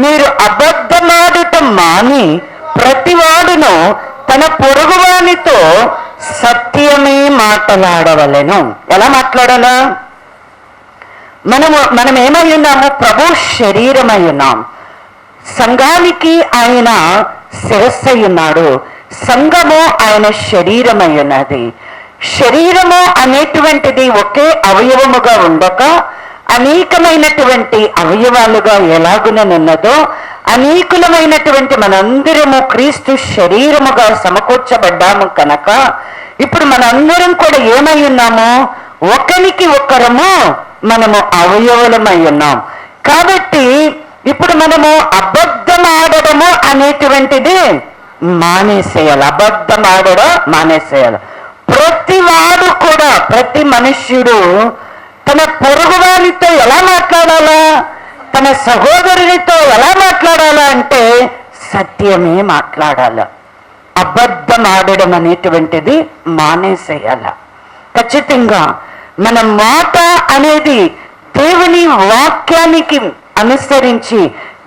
మీరు అబద్ధమాడుట మాని ప్రతివాడును తన పొరుగువానితో సత్యమే మాట్లాడవలెను. ఎలా మాట్లాడాలా? మనం ఏమై ఉన్నాము? ప్రభు శరీరమై ఉన్నాం. సంఘానికి ఆయన శిరస్సు ఉన్నాడు, సంఘము ఆయన శరీరమై ఉన్నది. శరీరము అనేటువంటిది ఒకే అవయవముగా ఉండక అనేకమైనటువంటి అవయవాలుగా ఎలాగుననున్నదో, అనేకులమైనటువంటి మనందరము క్రీస్తు శరీరముగా సమకూర్చబడ్డాము కనుక ఇప్పుడు మనందరం కూడా ఏమై ఉన్నాము? ఒకరికి ఒకరము మనము అవయవులమై ఉన్నాం. కాబట్టి ఇప్పుడు మనము అబద్ధమాడడము అనేటువంటిది మానేసేయాలి. అబద్ధమాడడం మానేసేయాలి. ప్రతివాడు కూడా, ప్రతి మనుష్యుడు తన పొరుగువానితో ఎలా మాట్లాడాలా, తన సహోదరునితో ఎలా మాట్లాడాలా అంటే సత్యమే మాట్లాడాల. అబద్ధం ఆడడం అనేటువంటిది మానేసేయాల. ఖచ్చితంగా మన మాట అనేది దేవుని వాక్యానికి అనుసరించి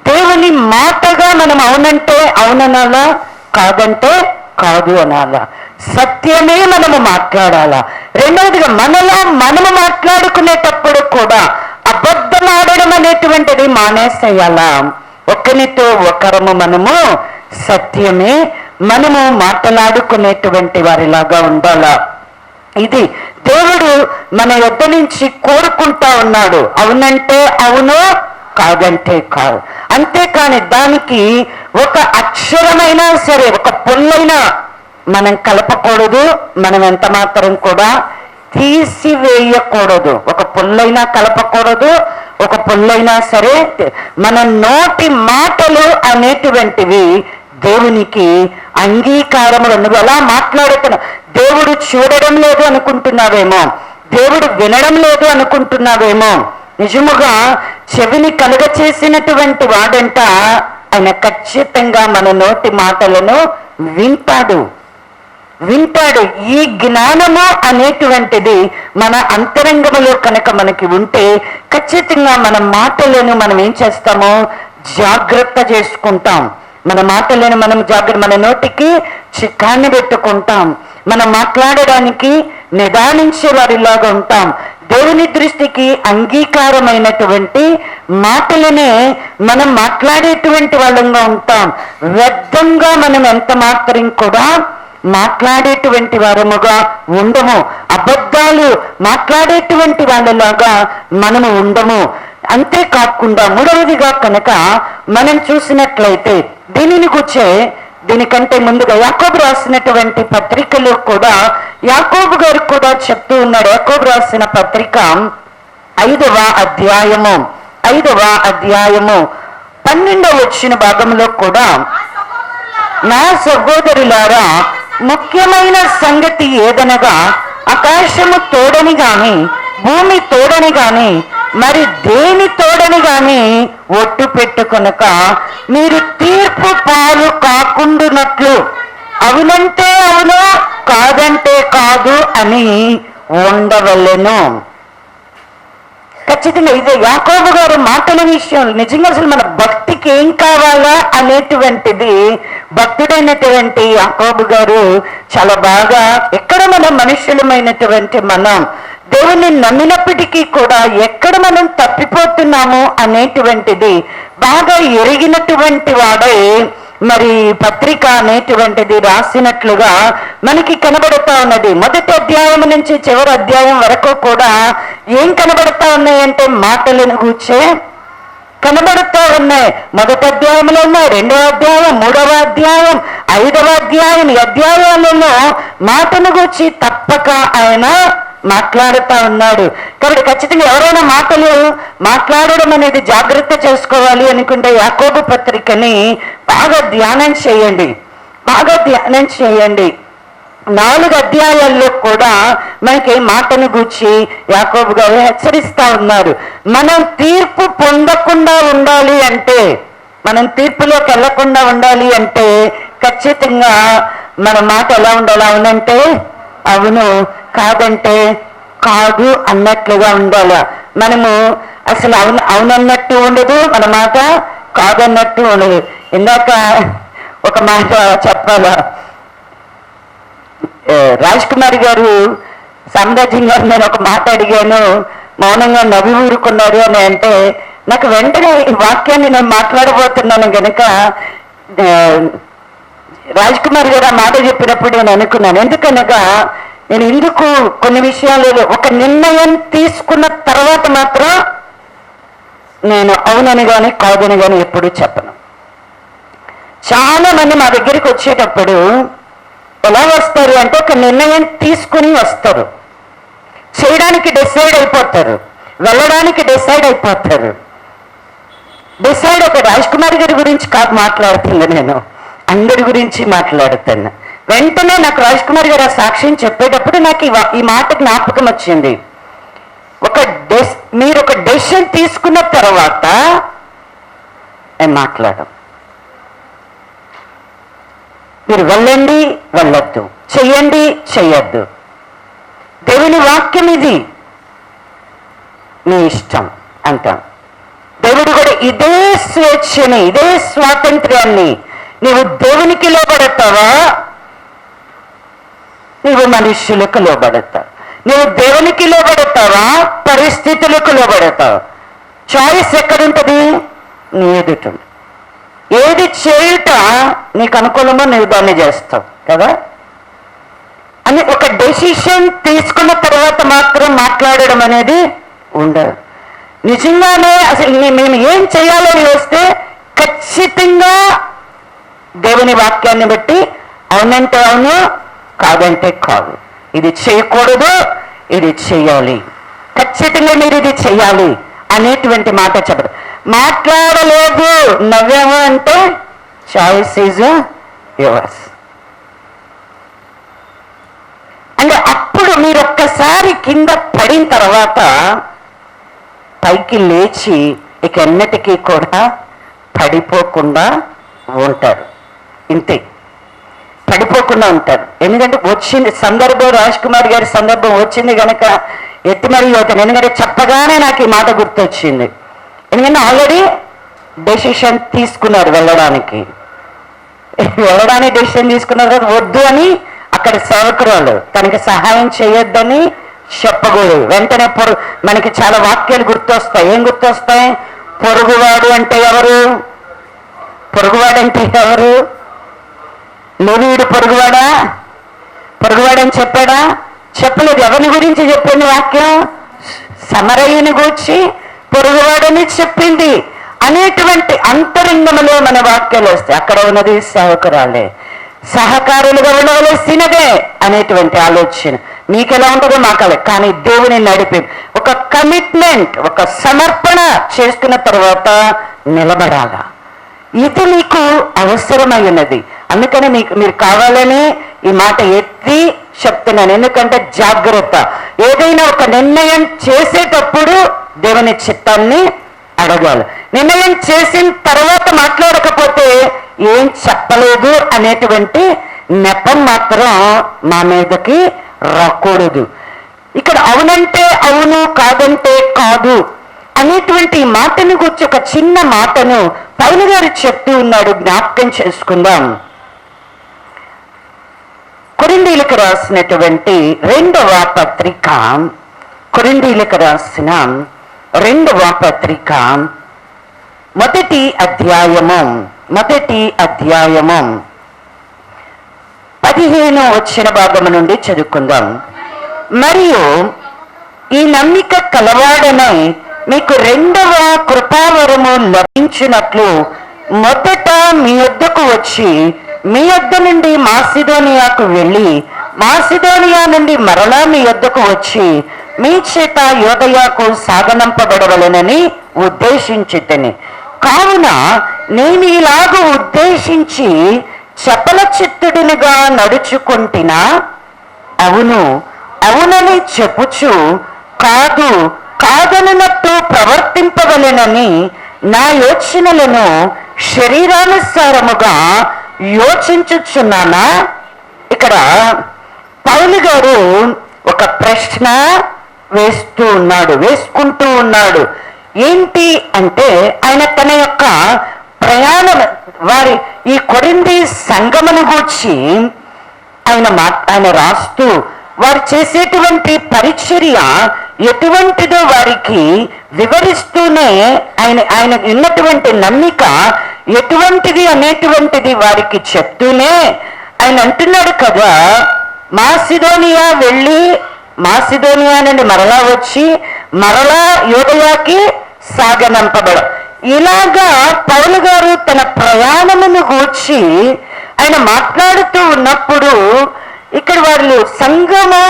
దేవుని మాటగా మనం అవునంటే అవుననాలా, కాదంటే కాదు అనాలా. సత్యమే మనము మాట్లాడాలా. రెండవదిగా మనము మాట్లాడుకునేటప్పుడు కూడా అబద్ధం ఆడడం అనేటువంటిది మానేసేయాలా. ఒకరితో ఒకరము మనము సత్యమే మనము మాట్లాడుకునేటువంటి వారిలాగా ఉండాలా. ఇది దేవుడు మన యొద్ద నుంచి కోరుకుంటా ఉన్నాడు. అవునంటే అవును, కాదంటే కాదు. అంతేకాని దానికి ఒక అక్షరమైనా సరే, ఒక పొల్లైనా మనం కలపకూడదు. మనం ఎంత మాత్రం కూడా తీసివేయకూడదు. ఒక పొల్లైనా కలపకూడదు, ఒక పొల్లైనా సరే. మన నోటి మాటలు అనేటువంటివి దేవునికి అంగీకారములు. నువ్వు ఎలా మాట్లాడుతున్నావు? దేవుడు చూడడం లేదు అనుకుంటున్నావేమో, దేవుడు వినడం లేదు అనుకుంటున్నావేమో. నిజముగా చెవిని కలుగ చేసినటువంటి వాడంట ఆయన ఖచ్చితంగా మన నోటి మాటలను వింటాడు. ఈ జ్ఞానము అనేటువంటిది మన అంతరంగములో కనుక మనకి ఉంటే ఖచ్చితంగా మన మాటలను మనం ఏం చేస్తామో జాగ్రత్త చేసుకుంటాం. మన మాటలను మనం మన నోటికి చిక్కాన్ని పెట్టుకుంటాం. మనం మాట్లాడడానికి నిదానించే వారిలాగా ఉంటాం. దేవుని దృష్టికి అంగీకారమైనటువంటి మాటలనే మనం మాట్లాడేటువంటి వాళ్ళంగా ఉంటాం. వ్యర్థంగా మనం ఎంత మాత్రం కూడా మాట్లాడేటువంటి వారముగా ఉండము. అబద్ధాలు మాట్లాడేటువంటి వాళ్ళలాగా మనము ఉండము. అంతేకాకుండా మూడవదిగా కనుక మనం చూసినట్లయితే దీనికంటే ముందుగా యాకోబు రాసినటువంటి పత్రికలో కూడా యాకోబు గారు కూడా చెప్తూ ఉన్నాడు. యాకోబు రాసిన పత్రిక 5వ అధ్యాయము 12వ వచ్చిన భాగంలో కూడా, నా సహోదరులారా, ముఖ్యమైన సంగతి ఏదనగా ఆకాశము తోడని గాని భూమి తోడని గాని మరి దేని తోడని గాని ఒట్టు పెట్టుకొనక మీరు తీర్పు పాలు కాకుండానట్లు అవునంటే అవును, కాదంటే కాదు అని ఉండవలెను. ఖచ్చితంగా ఇదే యాకోబు గారు మాటల విషయం. నిజంగా అసలు మన భక్తికి ఏం కావాలా అనేటువంటిది భక్తుడైనటువంటి యాకోబు గారు చాలా బాగా, ఎక్కడ మనం మనుషులమైనటువంటి మనం దేవుని నమ్మినప్పటికీ కూడా ఎక్కడ మనం తప్పిపోతున్నాము అనేటువంటిది బాగా ఎరిగినటువంటి వాడే మరి పత్రిక అనేటువంటిది రాసినట్లుగా మనకి కనబడుతూ ఉన్నది. మొదటి అధ్యాయం నుంచి చివరి అధ్యాయం వరకు కూడా ఏం కనబడుతూ ఉన్నాయంటే మాటలను కూర్చే కనబడుతూ ఉన్నాయి. మొదటి అధ్యాయంలో ఉన్నాయి, 2వ అధ్యాయం, 3వ అధ్యాయం, 5వ అధ్యాయం. ఈ అధ్యాయాలలో మాటను గురించి తప్పక ఆయన మాట్లాడుతూ ఉన్నాడు. కాబట్టి ఖచ్చితంగా ఎవరైనా మాటలు మాట్లాడడం అనేది జాగ్రత్త చేసుకోవాలి అనుకుంటే యాకోబు పత్రికని బాగా ధ్యానం చేయండి, బాగా ధ్యానం చేయండి. 4 అధ్యాయాల్లో కూడా మనకి మాటను గూర్చి యాకోబు గారు హెచ్చరిస్తా ఉన్నారు. మనం తీర్పు పొందకుండా ఉండాలి అంటే, మనం తీర్పులోకి వెళ్లకుండా ఉండాలి అంటే ఖచ్చితంగా మన మాట ఎలా ఉండాలి? అవునంటే అవును, కాదంటే కాదు అన్నట్లుగా ఉండాలి. మనము అసలు అవునన్నట్టు ఉండదు, మన మాట కాదన్నట్టు ఉండదు. ఇందాక ఒక మాట చెప్పాలా, రాజ్ కుమార్ గారు సామ్రాజ్యం గారు నేను ఒక మాట అడిగాను, మౌనంగా నవ్వి ఊరుకున్నారు అని అంటే నాకు వెంటనే ఈ వాక్యాన్ని నేను మాట్లాడబోతున్నాను కనుక రాజ్ కుమార్ గారు ఆ మాట చెప్పినప్పుడు నేను అనుకున్నాను. ఎందుకనగా నేను ఎందుకు కొన్ని విషయాలు ఒక నిర్ణయం తీసుకున్న తర్వాత మాత్రం నేను అవునని కానీ కాదని కానీ ఎప్పుడూ చెప్పను. చాలా మంది మా దగ్గరికి వచ్చేటప్పుడు ఎలా వస్తారు అంటే ఒక నిర్ణయం తీసుకుని వస్తారు, చేయడానికి డిసైడ్ అయిపోతారు, వెళ్ళడానికి డిసైడ్ అయిపోతారు. డిసైడ్ ఒక రాజ్ కుమార్ గారి గురించి కాదు మాట్లాడుతుంది, నేను అందరి గురించి మాట్లాడుతాను. వెంటనే నాకు రాజ్ కుమార్ గారు ఆ సాక్ష్యం చెప్పేటప్పుడు నాకు ఈ మాట జ్ఞాపకం వచ్చింది. మీరు ఒక డెసిషన్ తీసుకున్న తర్వాత నేను మాట్లాడడం, మీరు వెళ్ళండి వెళ్ళొద్దు, చెయ్యండి చెయ్యొద్దు, దేవుని వాక్యం ఇది, మీ ఇష్టం అంటాం. దేవుడు కూడా ఇదే స్వేచ్ఛని, ఇదే స్వాతంత్ర్యాన్ని నీవు దేవునికి లోబడతావా, నీవు మనుష్యులకు లోబడతావు. నువ్వు దేవునికి లోబడతావా, పరిస్థితులకు లోబడతావు. చాయిస్ ఎక్కడుంటుంది? నీ ఎదుట. ఏది చేయుట నీకు అనుకూలమో నువ్వు దాన్ని చేస్తావు కదా అని ఒక డెసిషన్ తీసుకున్న తర్వాత మాత్రం మాట్లాడడం అనేది ఉండదు. నిజంగానే అసలు మేము ఏం చేయాలని వస్తే ఖచ్చితంగా దేవుని వాక్యాన్ని బట్టి అవునంటే అవును, కాదంటే కాదు, ఇది చేయకూడదు, ఇది చెయ్యాలి, ఖచ్చితంగా మీరు ఇది చెయ్యాలి అనేటువంటి మాట చెప్పదు. మాట్లాడలేదు నవ్వేమో అంటే చాయిస్ ఈజ్ యువర్స్. అంటే అప్పుడు మీరు ఒక్కసారి కింద పడిన తర్వాత పైకి లేచి ఇక ఎన్నటికీ కూడా పడిపోకుండా ఉంటారు. ఇంతే, పడిపోకుండా ఉంటారు. ఎందుకంటే వచ్చింది సందర్భం, రాజ్ కుమార్ గారి సందర్భం వచ్చింది కనుక ఎత్తి మరీ అవుతాను. ఎందుకంటే చెప్పగానే నాకు ఈ మాట గుర్తొచ్చింది. ఎందుకంటే ఆల్రెడీ డెసిషన్ తీసుకున్నారు వెళ్ళడానికి డెసిషన్ తీసుకున్నారు కదా, వద్దు అని అక్కడ సేవకురాలు తనకి సహాయం చేయొద్దని చెప్పకూడదు. వెంటనే మనకి చాలా వాక్యాలు గుర్తొస్తాయి. ఏం గుర్తొస్తాయి? పొరుగువాడు అంటే ఎవరు? పొరుగువాడంటే ఎవరు? లేవీయుడు పొరుగువాడా? పొరుగువాడని చెప్పాడా? చెప్పలేదు. ఎవరిని గురించి చెప్పింది వాక్యం? సమరయ్యని గూర్చి పొరుగువాడని చెప్పింది అనేటువంటి అంతరంగంలో మన వాక్యాలు వస్తాయి. అక్కడ ఉన్నది సేవకురాలే, సహకారులుగా ఉండవలసినదే అనేటువంటి ఆలోచన మీకెలా ఉంటుందో మాకలే. కానీ దేవుని నడిపి ఒక కమిట్మెంట్, ఒక సమర్పణ చేసుకున్న తర్వాత నిలబడాల. ఇది మీకు అవసరమై ఉన్నది. అందుకని మీరు కావాలని ఈ మాట ఎత్తి చెప్తున్నాను. ఎందుకంటే జాగ్రత్త. ఏదైనా ఒక నిర్ణయం చేసేటప్పుడు దేవుని చిత్తాన్ని అడగాలి. నిర్ణయం చేసిన తర్వాత మాట్లాడకపోతే ఏం చెప్పలేదు అనేటువంటి నెపం మాత్రం మా మీదకి రాకూడదు. ఇక్కడ అవునంటే అవును, కాదంటే కాదు అనేటువంటి మాటను గురించి ఒక చిన్న మాటను పౌలు గారు చెప్తూ ఉన్నాడు, జ్ఞాపకం చేసుకుందాం. కొరింథీయులకు రాసినటువంటి 2వ పత్రిక, కొరింథీయులకు రాసిన 2వ పత్రిక 1వ అధ్యాయము 15వ వచ్చిన భాగము నుండి చదువుకుందాం. మరియు ఈ నమ్మిక కలవాడనై మీకు 2వ కృపావరము లభించినట్లు మొదట మీ యొద్దకు వచ్చి మీ యొద్ద నుండి మాసిదోనియాకు వెళ్ళి మాసిదోనియా నుండి మరలా మీ యొద్దకు వచ్చి మీ చేత యోదయాకు సాగనంపబడవలెనని ఉద్దేశించితిని. కావున నేను ఇలాగ ఉద్దేశించి చపల చిత్తుడినిగా నడుచుకుంటున్నా, అవును అవునని చెప్పుచు కాదు కాదనట్టు ప్రవర్తింపవలెనని నా యోచనలను శరీరానుసారముగా యోచించుచున్నానా. ఇక్కడ పౌలు గారు ఒక ప్రశ్న వేసుకుంటూ ఉన్నాడు. ఏంటి అంటే ఆయన తన యొక్క ప్రయాణం వారి ఈ కొరింథీ సంఘమును గూర్చి ఆయన రాస్తూ వారు చేసేటువంటి పరిచర్య ఎటువంటిదో వారికి వివరిస్తూనే ఆయన ఉన్నటువంటి నమ్మిక ఎటువంటిది అనేటువంటిది వారికి చెప్తూనే ఆయన అంటున్నాడు కదా, మాసిదోనియా వెళ్ళి మాసిదోనియా నుండి మరలా వచ్చి మరలా యోదయాకి సాగనంపబడ. ఇలాగా పౌలు గారు తన ప్రయాణమును గూర్చి ఆయన మాట్లాడుతూ ఉన్నప్పుడు ఇక్కడ వాళ్ళు సంఘము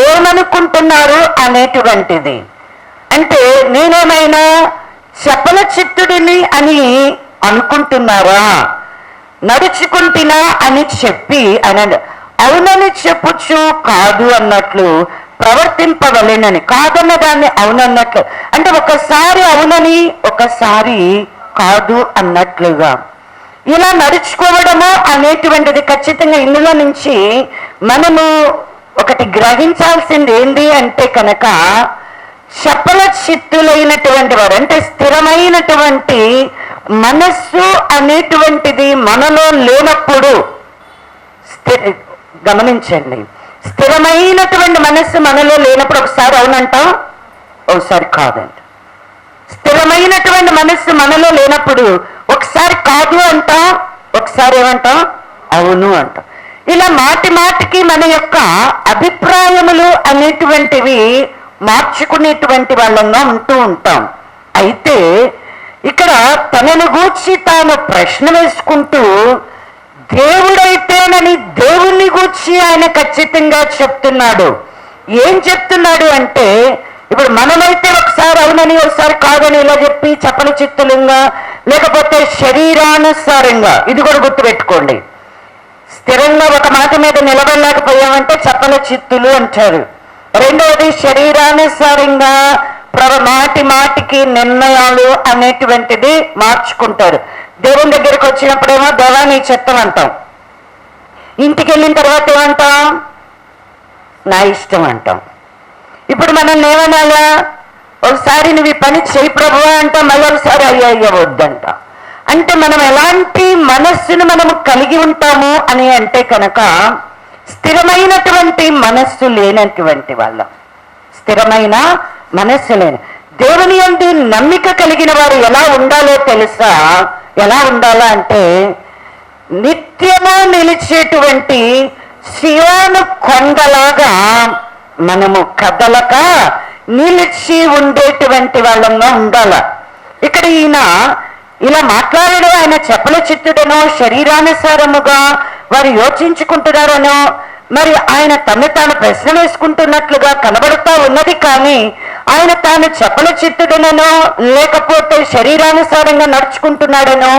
ఏమనుకుంటున్నారు అనేటువంటిది, అంటే నేనేమైనా చపల చిత్తుడిని అని అనుకుంటున్నారా, నడుచుకుంటున్నా అని చెప్పి అని అవునని చెప్పుచు కాదు అన్నట్లు ప్రవర్తింపవలెనని, కాదన్న దాన్ని అవునన్నట్లు, అంటే ఒకసారి అవునని ఒకసారి కాదు అన్నట్లుగా ఇలా నడుచుకోవడము అనేటువంటిది ఖచ్చితంగా ఇందులో నుంచి మనము ఒకటి గ్రహించాల్సింది ఏంటి అంటే కనుక, చపల చిత్తులైనటువంటి వారు అంటే స్థిరమైనటువంటి మనస్సు అనేటువంటిది మనలో లేనప్పుడు, గమనించండి, స్థిరమైనటువంటి మనస్సు మనలో లేనప్పుడు ఒకసారి అవునంటాం ఒకసారి కాదంట. స్థిరమైనటువంటి మనస్సు మనలో లేనప్పుడు ఒకసారి కాదు అంటాం ఒకసారి ఏమంటాం అవును అంటాం. ఇలా మాటి మాటికి మన యొక్క అభిప్రాయములు అనేటువంటివి మార్చుకునేటువంటి వాళ్ళంగా ఉంటూ ఉంటాం. అయితే ఇక్కడ తనను గూర్చి తాను ప్రశ్న వేసుకుంటూ దేవుడైతేనని దేవుణ్ణి గూర్చి ఆయన ఖచ్చితంగా చెప్తున్నాడు. ఏం చెప్తున్నాడు అంటే, ఇప్పుడు మనమైతే ఒకసారి అవునని ఒకసారి కాదని ఇలా చెప్పి చపల చిత్తులంగా, లేకపోతే శరీరానుసారంగా, ఇది కూడా గుర్తుపెట్టుకోండి, స్థిరంగా ఒక మాట మీద నిలబడలేకపోయామంటే చపల చిత్తులు అంటారు. రెండవది శరీరానుసారంగా మాటి మాటికి నిర్ణయాలు అనేటువంటిది మార్చుకుంటారు. దేవుని దగ్గరికి వచ్చినప్పుడేమో దేవా నీ చిత్తం అంటాం, ఇంటికి వెళ్ళిన తర్వాత ఏమంటాం నా ఇష్టం అంటాం. ఇప్పుడు మనం ఏమనాలా, ఒకసారి నువ్వు ఈ పని చేయి ప్రభువా అంటాం, మళ్ళీ ఒకసారి అయ్యో వద్దంటాం. అంటే మనం ఎలాంటి మనస్సును మనము కలిగి ఉంటాము అని అంటే కనుక, స్థిరమైనటువంటి మనస్సు లేనటువంటి వాళ్ళం, స్థిరమైన మనస్సు లేని, దేవుని యందు నమ్మిక కలిగిన వారు ఎలా ఉండాలో తెలుసా? ఎలా ఉండాలా అంటే, నిత్యము నిలిచేటువంటి సియోను కొండలాగా మనము కదలక నిలిచి ఉండేటువంటి వాళ్ళంగా ఉండాల. ఇక్కడ ఈయన ఇలా మాట్లాడడం ఆయన చపల చిత్తుడనో శరీరానుసారముగా వారు యోచించుకుంటున్నారనో, మరి ఆయన తను తాను ప్రశ్న వేసుకుంటున్నట్లుగా కనబడుతూ ఉన్నది. కానీ ఆయన తాను చపల చిత్తుడనో లేకపోతే శరీరానుసారంగా నడుచుకుంటున్నాడనో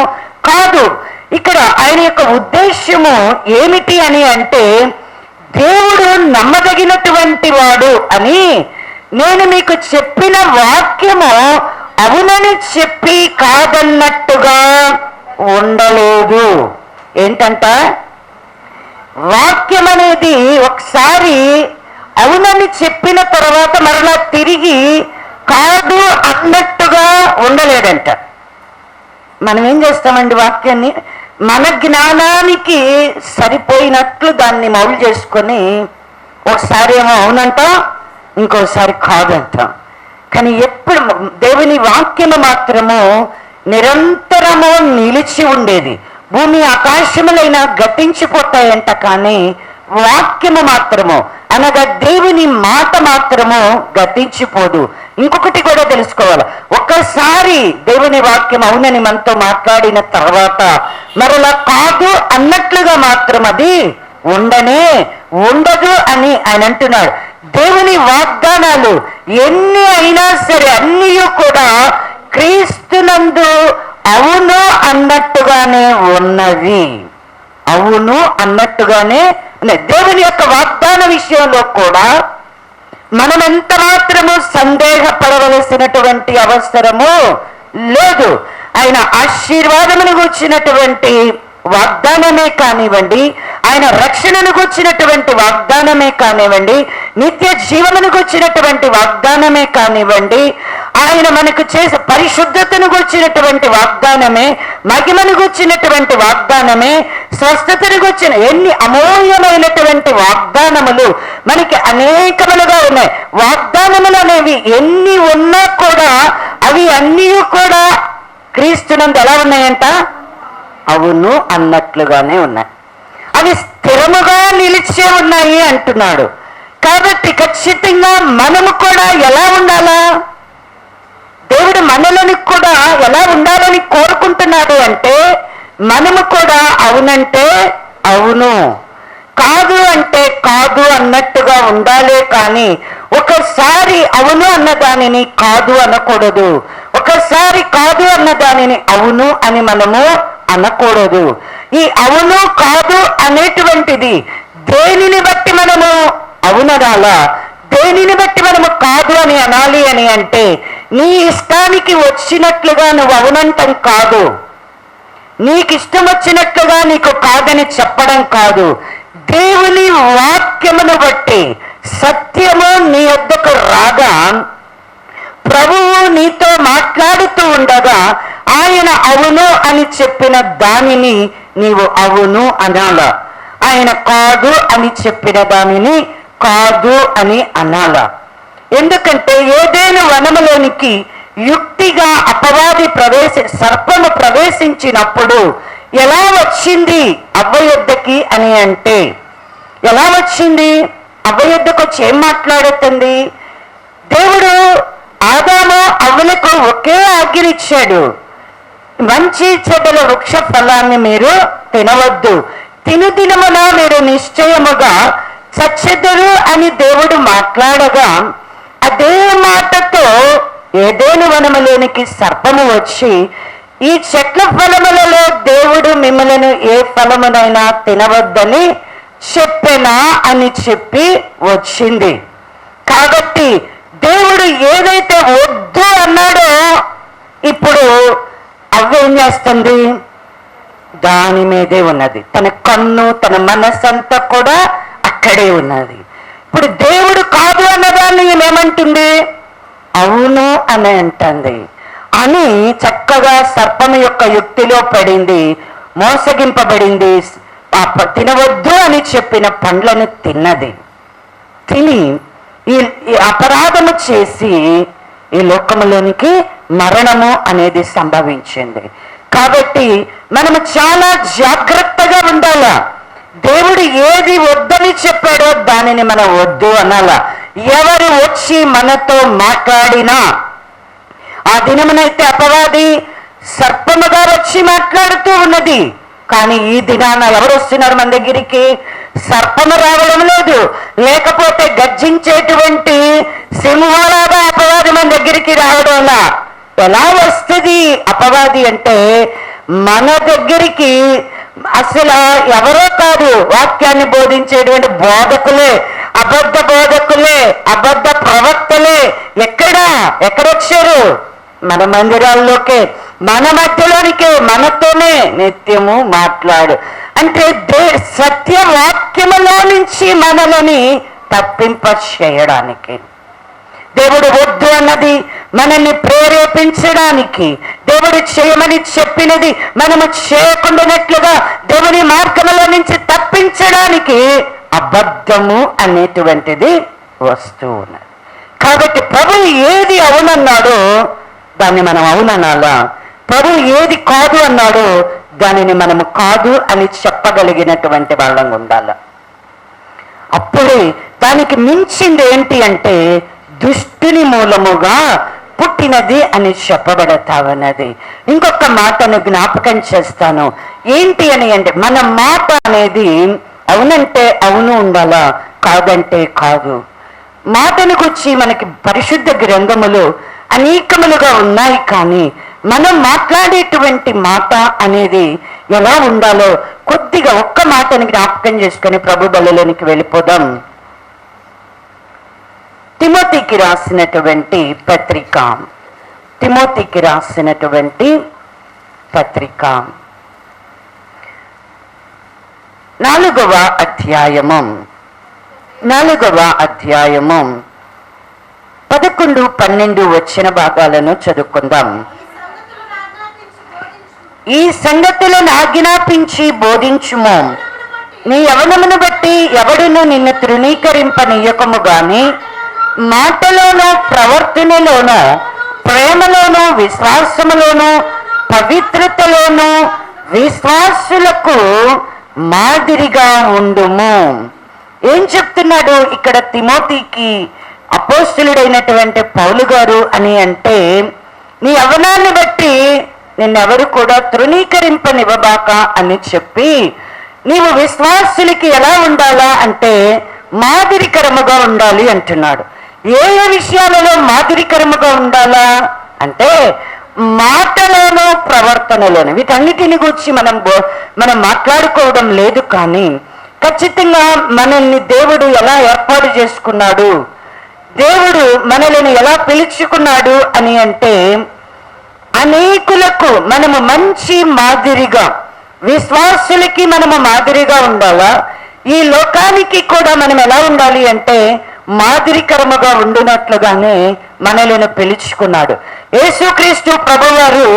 కాదు. ఇక్కడ ఆయన యొక్క ఉద్దేశ్యము ఏమిటి అని అంటే, దేవుడు నమ్మదగినటువంటి వాడు అని, నేను మీకు చెప్పిన వాక్యము అవునని చెప్పి కాదన్నట్టుగా ఉండలేదు. ఏంటంట, వాక్యం అనేది ఒకసారి అవునని చెప్పిన తర్వాత మరలా తిరిగి కాదు అన్నట్టుగా ఉండలేదంట. మనం ఏం చేస్తామండి, వాక్యాన్ని మన జ్ఞానానికి సరిపోయినట్లు దాన్ని మౌలు చేసుకొని ఒకసారి ఏమో అవునంటాం, ఇంకోసారి కాదంటాం. కానీ ఎప్పుడు దేవుని వాక్యము మాత్రము నిరంతరము నిలిచి ఉండేది. భూమి ఆకాశములైనా గతించిపోతాయంట, కానీ వాక్యము మాత్రము అనగా దేవుని మాట మాత్రము గతించిపోదు. ఇంకొకటి కూడా తెలుసుకోవాలి, ఒక్కసారి దేవుని వాక్యం అవునని మనతో మాట్లాడిన తర్వాత మరలా కాదు అన్నట్లుగా మాత్రం అది ఉండనే ఉండదు అని ఆయన అంటున్నాడు. దేవుని వాగ్దానాలు ఎన్ని అయినా సరే అన్నీ కూడా క్రీస్తునందు అవును అన్నట్టుగానే ఉన్నవి. అవును అన్నట్టుగానే ఉన్నాయి. దేవుని యొక్క వాగ్దాన విషయంలో కూడా మనం ఎంత మాత్రము సందేహపడవలసినటువంటి అవసరము లేదు. ఆయన ఆశీర్వాదమును గుర్చినటువంటి వాగ్దానమే కానివ్వండి, ఆయన రక్షణను గుర్చినటువంటి వాగ్దానమే కానివ్వండి, నిత్య జీవమును గుర్చినటువంటి వాగ్దానమే కానివ్వండి, ఆయన మనకు చేసే పరిశుద్ధతను గుర్చినటువంటి వాగ్దానమే, మహిమను గుర్చినటువంటి వాగ్దానమే, స్వస్థతను గుర్చిన ఎన్ని అమూల్యమైనటువంటి వాగ్దానములు మనకి అనేకములుగా ఉన్నాయి. వాగ్దానములు అనేవి ఎన్ని ఉన్నా కూడా అవి అన్నీ కూడా క్రీస్తునందు ఎలా ఉన్నాయంట? అవును అన్నట్లుగానే ఉన్నాయి. అవి స్థిరముగా నిలిచే ఉన్నాయి అంటున్నాడు. కాబట్టి ఖచ్చితంగా మనము కూడా ఎలా ఉండాలా? దేవుడు మనలను కూడా ఎలా ఉండాలని కోరుకుంటున్నాడు అంటే, మనము కూడా అవునంటే అవును, కాదు అంటే కాదు అన్నట్టుగా ఉండాలే కానీ ఒకసారి అవును అన్న దానిని కాదు అనకూడదు, ఒకసారి కాదు అన్న దానిని అవును అని మనము అనకూడదు. ఈ అవును కాదు అనేటువంటిది దేనిని బట్టి మనము అవునరాలా, దేనిని బట్టి మనము కాదు అని అనాలి అని అంటే, నీ ఇష్టానికి వచ్చినట్లుగా నువ్వు అవునంటం కాదు, నీకు ఇష్టం వచ్చినట్లుగా నీకు కాదని చెప్పడం కాదు. దేవుని వాక్యమును బట్టి సత్యము నీ వద్దకు రాగా, ప్రభువు నీతో మాట్లాడుతూ ఉండగా ఆయన అవును అని చెప్పిన దానిని నీవు అవును అనాల, ఆయన కాదు అని చెప్పిన దానిని కాదు అని అనాల. ఎందుకంటే ఏదైనా వనములోనికి యుక్తిగా అపవాది సర్పము ప్రవేశించినప్పుడు ఎలా వచ్చింది అవ్వ యొద్దకి అని అంటే, ఎలా వచ్చింది? అవ్వ యొద్దకు వచ్చి ఏం మాట్లాడుతుంది? దేవుడు ఆదాము అవ్వలకు ఒకే ఆజ్ఞనిచ్చాడు, మంచి చెడ్డల వృక్ష ఫలాన్ని మీరు తినవద్దు, తినుదినమున మీరు నిశ్చయముగా చచ్చెదరు అని దేవుడు మాట్లాడగా, అదే మాటతో ఏదైనా వనములోనికి సర్పము వచ్చి, ఈ చెట్ల ఫలములలో దేవుడు మిమ్మలను ఏ ఫలమునైనా తినవద్దని చెప్పెనా అని చెప్పి వచ్చింది. కాబట్టి దేవుడు ఏదైతే వద్దు అన్నాడో ఇప్పుడు అవేం చేస్తుంది? దాని మీదే ఉన్నది. తన కన్ను, తన మనస్సంతా కూడా అక్కడే ఉన్నది. ఇప్పుడు దేవుడు కాదు అన్నదాన్ని ఏమంటుంది? అవును అని అంటుంది. అని చక్కగా సర్పము యొక్క యుక్తిలో పడింది, మోసగింపబడింది. తినవద్దు అని చెప్పిన పండ్లను తిన్నది. తిని ఈ అపరాధము చేసి ఈ లోకములోనికి మరణము అనేది సంభవించింది. కాబట్టి మనము చాలా జాగ్రత్తగా ఉండాలా. దేవుడు ఏది వద్దని చెప్పాడో దానిని మనం వద్దు అనాలా. ఎవరు వచ్చి మనతో మాట్లాడినా, ఆ దినమునైతే అపవాది సర్పముగా వచ్చి మాట్లాడుతూ ఉన్నది, కానీ ఈ దినాన ఎవరు వస్తున్నారు మన దగ్గరికి? సర్పము రావడం లేదు, లేకపోతే గర్జించేటువంటి సింహాలాగా అపవాది మన దగ్గరికి రావడంలా. ఎలా వస్తుంది అపవాది అంటే, మన దగ్గరికి అసలు ఎవరో కాదు, వాక్యాన్ని బోధించేటువంటి బోధకులే, అబద్ధ బోధకులే, అబద్ధ ప్రవక్తలే. ఎక్కడొచ్చారు? మన మందిరాల్లోకే, మన మధ్యలోనికే, మనతోనే నిత్యము మాట్లాడు. అంటే సత్యవాక్యములో నుంచి మనల్ని తప్పింప చేయడానికి, దేవుడు వద్దు అన్నది మనల్ని ప్రేరేపించడానికి, దేవుడు చేయమని చెప్పినది మనము చేయకుండానట్లుగా దేవుని మార్గంలో నుంచి తప్పించడానికి అబద్ధము అనేటువంటిది వస్తూ ఉన్నది. కాబట్టి ప్రభు ఏది అవునన్నాడో దాన్ని మనం అవుననాలా, ప్రభు ఏది కాదు అన్నాడో దానిని మనము కాదు అని చెప్పగలిగినటువంటి వాళ్ళం ఉండాల. అప్పుడే దానికి మించింది ఏంటి అంటే, దుష్టుని మూలముగా పుట్టినది అని చెప్పబడతావన్నది. ఇంకొక మాటను జ్ఞాపకం చేస్తాను. ఏంటి అని అంటే, మన మాట అనేది అవునంటే అవును ఉండాలా, కాదంటే కాదు. మాటను గురించి మనకి పరిశుద్ధ గ్రంథములు అనేకములుగా ఉన్నాయి, కానీ మనం మాట్లాడేటువంటి మాట అనేది ఎలా ఉండాలో కొద్దిగా ఒక్క మాటని జ్ఞాపకం చేసుకొని ప్రభు బలిలోనికి వెళ్ళిపోదాం. తిమోతికి రాసినటువంటి పత్రిక, తిమోతికి రాసినటువంటి పత్రిక 4వ అధ్యాయము 11, 12 వచ్చిన భాగాలను చదువుకుందాం. ఈ సంగతులను ఆజ్ఞాపించి బోధించుము. నీ యవనమును బట్టి ఎవడును నిన్ను తృణీకరింపనీయకము గాని మాటలోనూ ప్రవర్తనలోనూ ప్రేమలోనూ విశ్వాసములోనూ పవిత్రతలోనూ విశ్వాసులకు మాదిరిగా ఉండుము. ఏం చెప్తున్నాడు ఇక్కడ తిమోతికి అపోస్తలుడైనటువంటి పౌలు గారు అని అంటే, నీ యవ్వనాన్ని బట్టి నిన్నెవరు కూడా తృణీకరింపనివ్వబాక అని చెప్పి, నీవు విశ్వాసులకి ఎలా ఉండాలా అంటే మాదిరికరముగా ఉండాలి అంటున్నాడు. ఏ విషయాలలో మాదిరికరముగా ఉండాలా అంటే మాటలోనూ ప్రవర్తనలోను. వీటన్నిటిని గురించి మనం మాట్లాడుకోవడం లేదు, కానీ ఖచ్చితంగా మనల్ని దేవుడు ఎలా ఏర్పాటు చేసుకున్నాడు, దేవుడు మనల్ని ఎలా పిలుచుకున్నాడు అని అంటే, అనేకులకు మనము మంచి మాదిరిగా, విశ్వాసులకి మనము మాదిరిగా ఉండాలా, ఈ లోకానికి కూడా మనం ఎలా ఉండాలి అంటే మాదిరికరముగా ఉండునట్లుగానే మనలను పిలుచుకున్నాడు. యేసుక్రీస్తు ప్రభువారు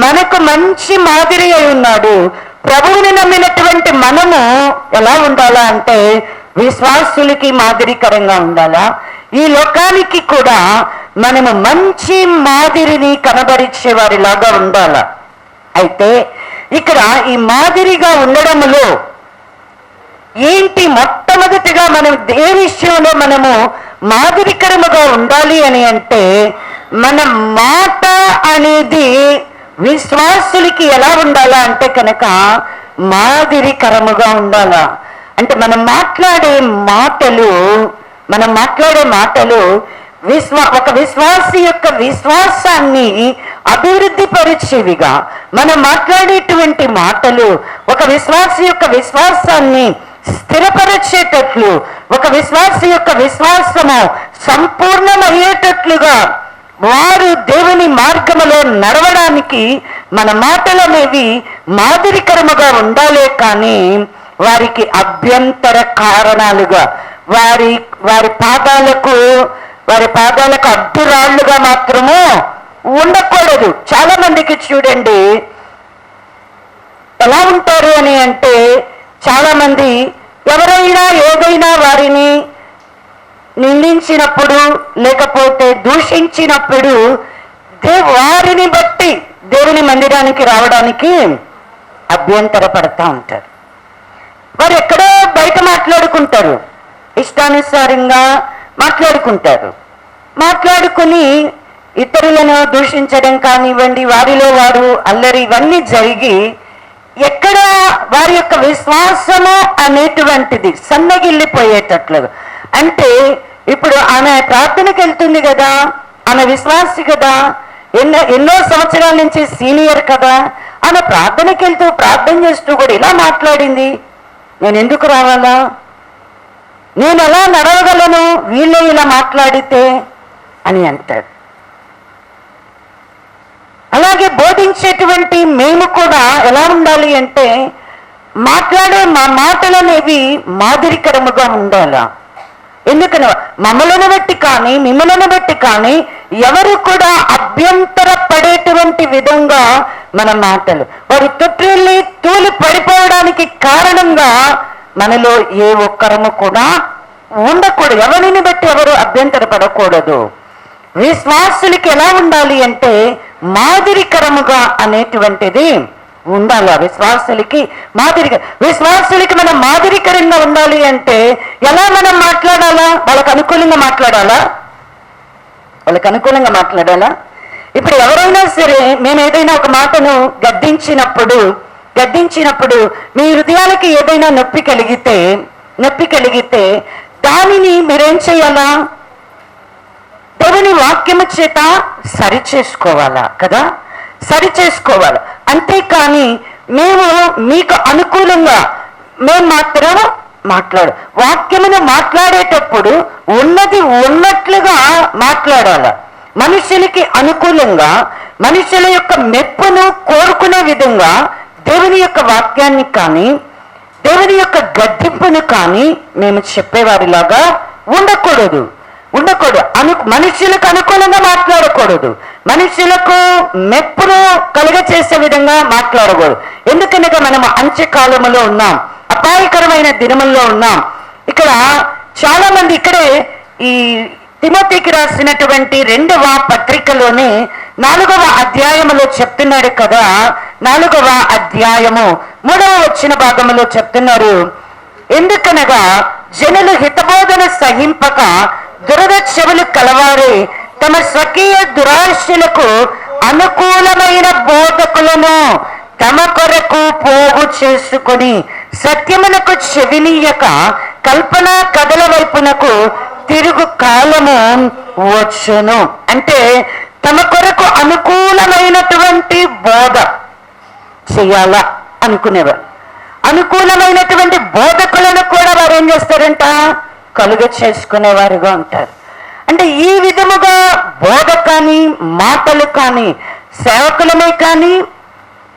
మనకు మంచి మాదిరి అయి ఉన్నాడు. ప్రభువుని నమ్మినటువంటి మనము ఎలా ఉండాలా అంటే విశ్వాసులకి మాదిరికరంగా ఉండాలా, ఈ లోకానికి కూడా మనము మంచి మాదిరిని కనబరిచే వారిలాగా ఉండాలా. అయితే ఇక్కడ ఈ మాదిరిగా ఉండడములో ఏంటి, మొట్టమొదటిగా మనం ఏ విషయంలో మనము మాదిరికరముగా ఉండాలి అని అంటే, మన మాట అనేది విశ్వాసులకి ఎలా ఉండాలా అంటే కనుక మాదిరికరముగా ఉండాలా. అంటే మనం మాట్లాడే మాటలు ఒక విశ్వాసి యొక్క విశ్వాసాన్ని అభివృద్ధి పరిచేవిగా, మనం మాట్లాడేటువంటి మాటలు ఒక విశ్వాసి యొక్క విశ్వాసాన్ని స్థిరపరిచేటట్లు, ఒక విశ్వాసి యొక్క విశ్వాసము సంపూర్ణమయ్యేటట్లుగా వారు దేవుని మార్గములో నడవడానికి మన మాటలు అనేవి మాదిరికరముగా ఉండాలే, కానీ వారికి అభ్యంతర కారణాలుగా, వారి పాదాలకు అడ్డురాళ్లుగా మాత్రము ఉండకూడదు. చాలా మందికి చూడండి ఎలా ఉంటారు అని అంటే, చాలా మంది ఎవరైనా ఏదైనా వారిని నిందించినప్పుడు లేకపోతే దూషించినప్పుడు వారిని బట్టి దేవుని మందిరానికి రావడానికి అభ్యంతర పడతా ఉంటారు. వారు ఎక్కడో బయట మాట్లాడుకుంటారు, ఇష్టానుసారంగా మాట్లాడుకుని ఇతరులను దూషించడం కానివ్వండి, వారిలో వారు అల్లరి, ఇవన్నీ జరిగి ఎక్కడ వారి యొక్క విశ్వాసము అనేటువంటిది సన్నగిల్లిపోయేటట్లుగా. అంటే ఇప్పుడు ఆమె ప్రార్థనకి వెళ్తుంది కదా, ఆమె విశ్వాసి కదా, ఎన్నో సంవత్సరాల నుంచి సీనియర్ కదా, ఆమె ప్రార్థనకి వెళ్తూ ప్రార్థన చేస్తూ కూడా ఇలా మాట్లాడింది, నేను ఎందుకు రావాలా, నేను ఎలా నడవగలను వీళ్ళే ఇలా మాట్లాడితే అని అంటాడు. అలాగే బోధించేటువంటి మేము కూడా ఎలా ఉండాలి అంటే మాట్లాడే మా మాటలు అనేవి మాదిరికరముగా ఉండాలా. ఎందుకని మమ్మలను బట్టి కానీ మిమ్మలను బట్టి కానీ ఎవరు కూడా అభ్యంతర పడేటువంటి విధంగా మన మాటలు, వారు తూలి పడిపోవడానికి కారణంగా మనలో ఏ ఒక్కరము కూడా ఉండకూడదు. ఎవరిని బట్టి ఎవరు అభ్యంతర పడకూడదు. విశ్వాసులకి ఎలా ఉండాలి అంటే మాదిరికరముగా అనేటువంటిది ఉండాలా. విశ్వాసులకి మనం మాదిరికరంగా ఉండాలి అంటే ఎలా మనం మాట్లాడాలా, వాళ్ళకు అనుకూలంగా మాట్లాడాలా. ఇప్పుడు ఎవరైనా సరే మేము ఏదైనా ఒక మాటను గద్దించినప్పుడు గద్దించినప్పుడు మీ హృదయాలకి ఏదైనా నొప్పి కలిగితే దానిని మీరేం చేయాలా? దేవుని వాక్యము చేత సరి చేసుకోవాలా కదా, సరి చేసుకోవాలి. అంతేకాని మేము మీకు అనుకూలంగా మేము మాత్రం వాక్యమును మాట్లాడేటప్పుడు ఉన్నది ఉన్నట్లుగా మాట్లాడాల. మనుషులకి అనుకూలంగా, మనుషుల యొక్క మెప్పును కోరుకునే విధంగా దేవుని యొక్క వాక్యాన్ని కానీ, దేవుని యొక్క గద్దింపును కానీ మేము చెప్పేవారిలాగా ఉండకూడదు. మనుషులకు అనుకూలంగా మాట్లాడకూడదు, మనుషులకు మెప్పును కలుగచేసే విధంగా మాట్లాడకూడదు. ఎందుకనగా మనము అంత్యకాలములో ఉన్నాం, అపాయకరమైన దినముల్లో ఉన్నాం. ఇక్కడ చాలా మంది ఇక్కడే ఈ తిమోతికి రాసినటువంటి 2వ పత్రికలోని 4వ అధ్యాయములో చెప్తున్నాడు కదా, 4వ అధ్యాయము 3వ వచ్చిన భాగంలో చెప్తున్నారు. ఎందుకనగా జనులు హితబోధన సహింపక దురద చెవులు కలవారే తమ స్వకీయ దురాశలకు అనుకూలమైన బోధకులను తమ కొరకు పోగు చేసుకుని సత్యమునకు చెవినీయక కల్పనా కథల వైపునకు తిరుగు కాలము వచ్చును. అంటే తమ కొరకు అనుకూలమైనటువంటి బోధ చేయాలా అనుకునేవారు, అనుకూలమైనటువంటి బోధకులను కూడా వారు ఏం చేస్తారంట? కలుగ చేసుకునేవారుగా ఉంటారు. అంటే ఈ విధముగా బోధ కానీ, మాటలు కానీ, సేవకులమే కానీ,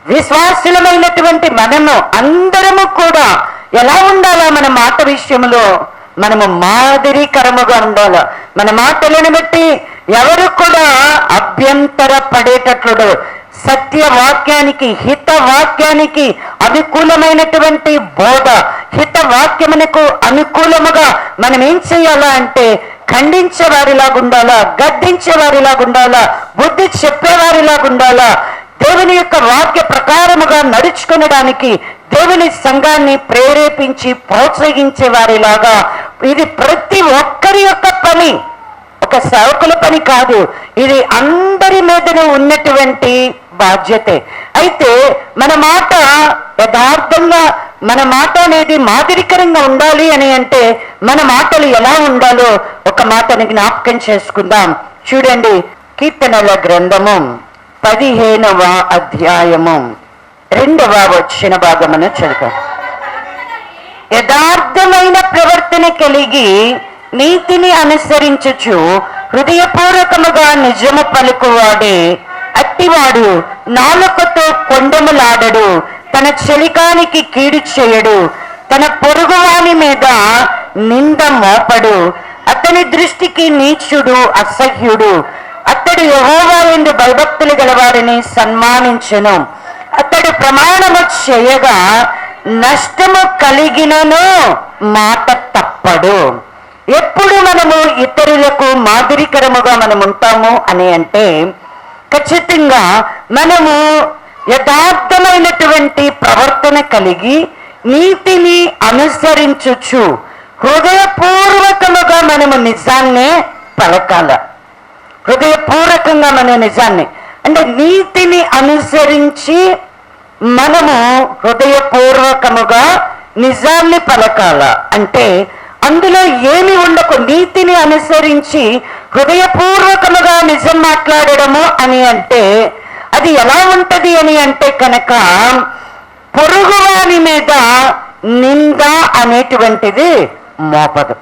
విశ్వాసులమైనటువంటి మనము అందరము కూడా ఎలా ఉండాలా? మన మాట విషయంలో మనము మాదిరికరముగా ఉండాలి. మన మాటలను బట్టి ఎవరు కూడా అభ్యంతర పడేటట్లు సత్యవాక్యానికి, హితవాక్యానికి అనుకూలమైనటువంటి బోధ, హితవాక్యమునకు అనుకూలముగా మనం ఏం చేయాలా అంటే ఖండించేవారిలాగా ఉండాలా, గద్దించేవారిలాగా ఉండాలా, బుద్ధి చెప్పేవారిలాగా ఉండాలా. దేవుని యొక్క వాక్య ప్రకారముగా నడుచుకునడానికి దేవుని సంఘాన్ని ప్రేరేపించి ప్రోత్సహించే వారిలాగా. ఇది ప్రతి ఒక్కరి యొక్క పని, ఒక సేవకుల పని కాదు, ఇది అందరి మీదనే ఉన్నటువంటి బాధ్యతే. అయితే మన మాట యథార్థంగా, మన మాట అనేది మాదిరికరంగా ఉండాలి అని అంటే మన మాటలు ఎలా ఉండాలో ఒక మాటని జ్ఞాపకం చేసుకుందాం. చూడండి, కీర్తనల గ్రంథము 15వ అధ్యాయము 2వ వచ్చిన భాగమును చదువు. యథార్థమైన ప్రవర్తన కలిగి నీతిని అనుసరించుచు హృదయపూర్వకముగా నిజము పలుకువాడే అట్టివాడు నాలుకతో కొండములాడడు, తన చెలికానికి కీడు చేయడు, తన పొరుగువాని మీద నింద మోపడు. అతని దృష్టికి నీచుడు అసహ్యుడు. అతడు యెహోవా యందు భయభక్తులు గలవారిని సన్మానించును. అతడు ప్రమాణము చేయగా నష్టము కలిగినను మాట తప్పడు. ఎప్పుడు మనము ఇతరులకు మాదిరికరముగా మనం ఉంటాము అని అంటే ఖచ్చితంగా మనము యథార్థమైనటువంటి ప్రవర్తన కలిగి నీతిని అనుసరించుచు హృదయపూర్వకముగా మనము నిజాన్నే పలకాల. హృదయపూర్వకంగా మన నిజాన్ని అంటే నీతిని అనుసరించి మనము హృదయపూర్వకముగా నిజాన్ని పలకాల. అంటే అందులో ఏమి ఉండకు, నీతిని అనుసరించి హృదయపూర్వకముగా నిజం మాట్లాడడము అని అంటే అది ఎలా ఉంటది అని అంటే కనుక పొరుగువాని మీద నింద అనేటువంటిది మోపదు.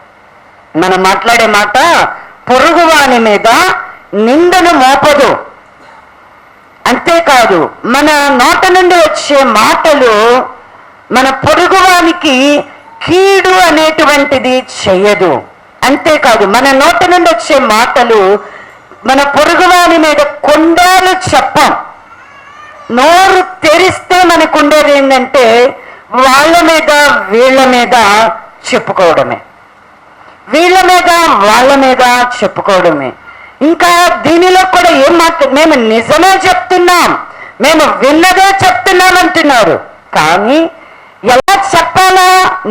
మనం మాట్లాడే మాట పొరుగువాని మీద నిందను మోపదు. అంతేకాదు మన నోట నుండి వచ్చే మాటలు మన పొరుగువానికి కీడు అనేటువంటిది చెయ్యదు. అంతేకాదు మన నోట నుండి వచ్చే మాటలు మన పొరుగువాని మీద కొండాలు చెప్పం. నోరు తెరిస్తే మనకు ఉండేది ఏంటంటే వాళ్ళ మీద వీళ్ళ మీద చెప్పుకోవడమే, వీళ్ళ మీద వాళ్ళ మీద చెప్పుకోవడమే. ఇంకా దీనిలో కూడా ఏం మేము నిజమే చెప్తున్నాం, మేము విన్నదే చెప్తున్నాం అంటున్నారు. కానీ ఎలా చెప్పాలా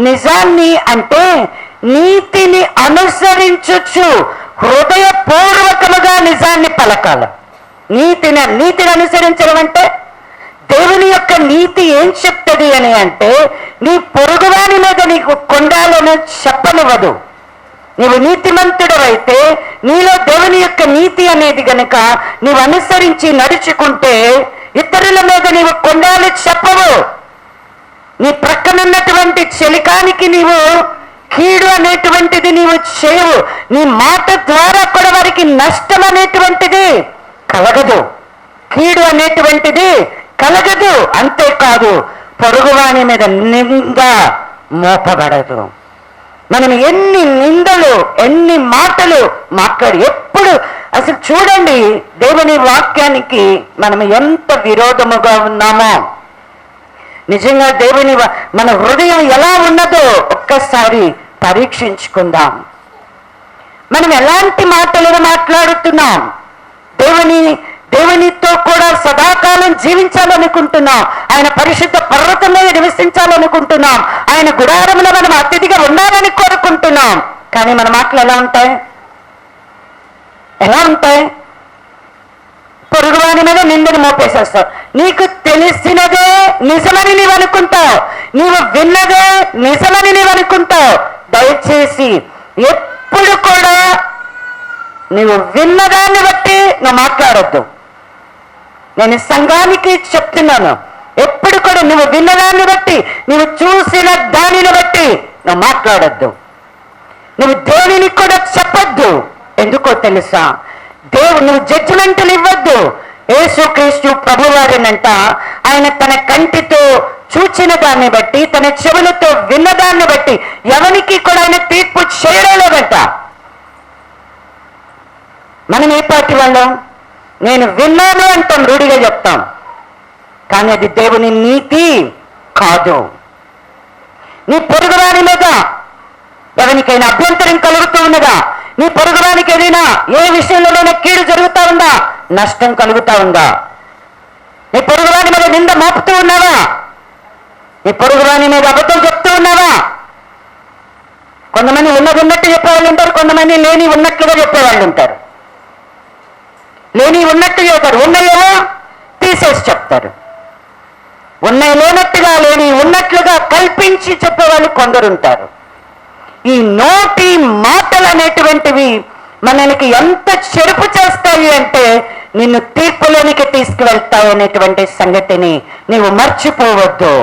నిజాన్ని అంటే నీతిని అనుసరించచ్చు, హృదయపూర్వకముగా నిజాన్ని పలకాల. నీతిని అనుసరించడం అంటే దేవుని యొక్క నీతి ఏం చెప్తుంది అని అంటే, నీ పొరుగువాని మీద నీకు కొండాలని చెప్పనివ్వదు. నీవు నీతిమంతుడవైతే నీలో దేవుని యొక్క నీతి అనేది గనుక నీవు అనుసరించి నడుచుకుంటే ఇతరుల మీద నీవు కొండాలి చెప్పవు. నీ ప్రక్కనున్నటువంటి చెలికానికి నీవు కీడు అనేటువంటిది నీవు చేయవు. నీ మాట ద్వారా కూడా వారికి నష్టం అనేటువంటిది కలగదు, కీడు అనేటువంటిది కలగదు. అంతేకాదు, పొరుగువాని మీద నింద మోపబడదు. మనం ఎన్ని నిందలు, ఎన్ని మాటలు మాట్లాడి ఎప్పుడు అసలు చూడండి, దేవుని వాక్యానికి మనం ఎంత విరోధముగా ఉన్నామో. నిజంగా దేవుని మన హృదయం ఎలా ఉన్నదో ఒక్కసారి పరీక్షించుకుందాం. మనం ఎలాంటి మాటలను మాట్లాడుతున్నాం? దేవునితో కూడా సదాకాలం జీవించాలనుకుంటున్నాం. ఆయన పరిశుద్ధ పర్వతం మీద నివసించాలనుకుంటున్నాం. ఆయన గుడారంలో మనం అతిథిగా ఉండాలని కోరుకుంటున్నాం. కానీ మన మాటలు ఎలా ఉంటాయి? ఎలా ఉంటాయి? పొరుగువాని మీద నిందను మోపేసేస్తావు. నీకు తెలిసినదే నిజమని నీవు అనుకుంటావు, నీవు విన్నదే నిజమని నీవు అనుకుంటావు. దయచేసి ఎప్పుడు కూడా నీవు విన్నదాన్ని బట్టి నువ్వు మాట్లాడొద్దు. నేను సంఘానికి చెప్తున్నాను, ఎప్పుడు కూడా నువ్వు విన్నదాన్ని బట్టి, నువ్వు చూసిన దానిని బట్టి నువ్వు మాట్లాడొద్దు. నువ్వు దేనిని కూడా చెప్పొద్దు. ఎందుకో తెలుసా? నువ్వు జడ్జిమెంట్లు ఇవ్వద్దు. యేసుక్రీస్తు ప్రభువారినంట ఆయన తన కంటితో చూచిన దాన్ని బట్టి, తన చెవులతో విన్నదాన్ని బట్టి ఎవరికి కూడా ఆయన తీర్పు చేయలేదంట. మనం ఏ పార్టీ వాళ్ళం? నేను విన్నాను అంటాం, రూఢిగా చెప్తాం. కానీ అది దేవుని నీతి కాదు. నీ పొరుగువాని మీద ఎవరికైనా అభ్యంతరం కలుగుతూ ఉన్నదా? నీ పొరుగువానికి ఏదైనా ఏ విషయంలోనైనా కీడు జరుగుతా ఉందా? నష్టం కలుగుతా ఉందా? నీ పొరుగువాని మీద నింద మోపుతూ ఉన్నావా? నీ పొరుగువాని మీద అబద్ధం చెప్తూ ఉన్నావా? కొంతమంది ఉన్నది ఉన్నట్టు చెప్పేవాళ్ళు ఉంటారు, కొంతమంది లేని ఉన్నట్లుగా చెప్పేవాళ్ళు ఉంటారు. లేని ఉన్నట్టు చెబుతారు, ఉన్నాయేమో తీసేసి చెప్తారు. ఉన్నాయి లేనట్టుగా, లేని ఉన్నట్లుగా కల్పించి చెప్పేవాళ్ళు కొందరు ఉంటారు. ఈ నోటి మాటలు అనేటువంటివి మనకి ఎంత చెరుపు చేస్తాయి అంటే నిన్ను తీర్పులోనికి తీసుకువెళ్తాయి అనేటువంటి సంగతిని నీవు మర్చిపోవద్దు.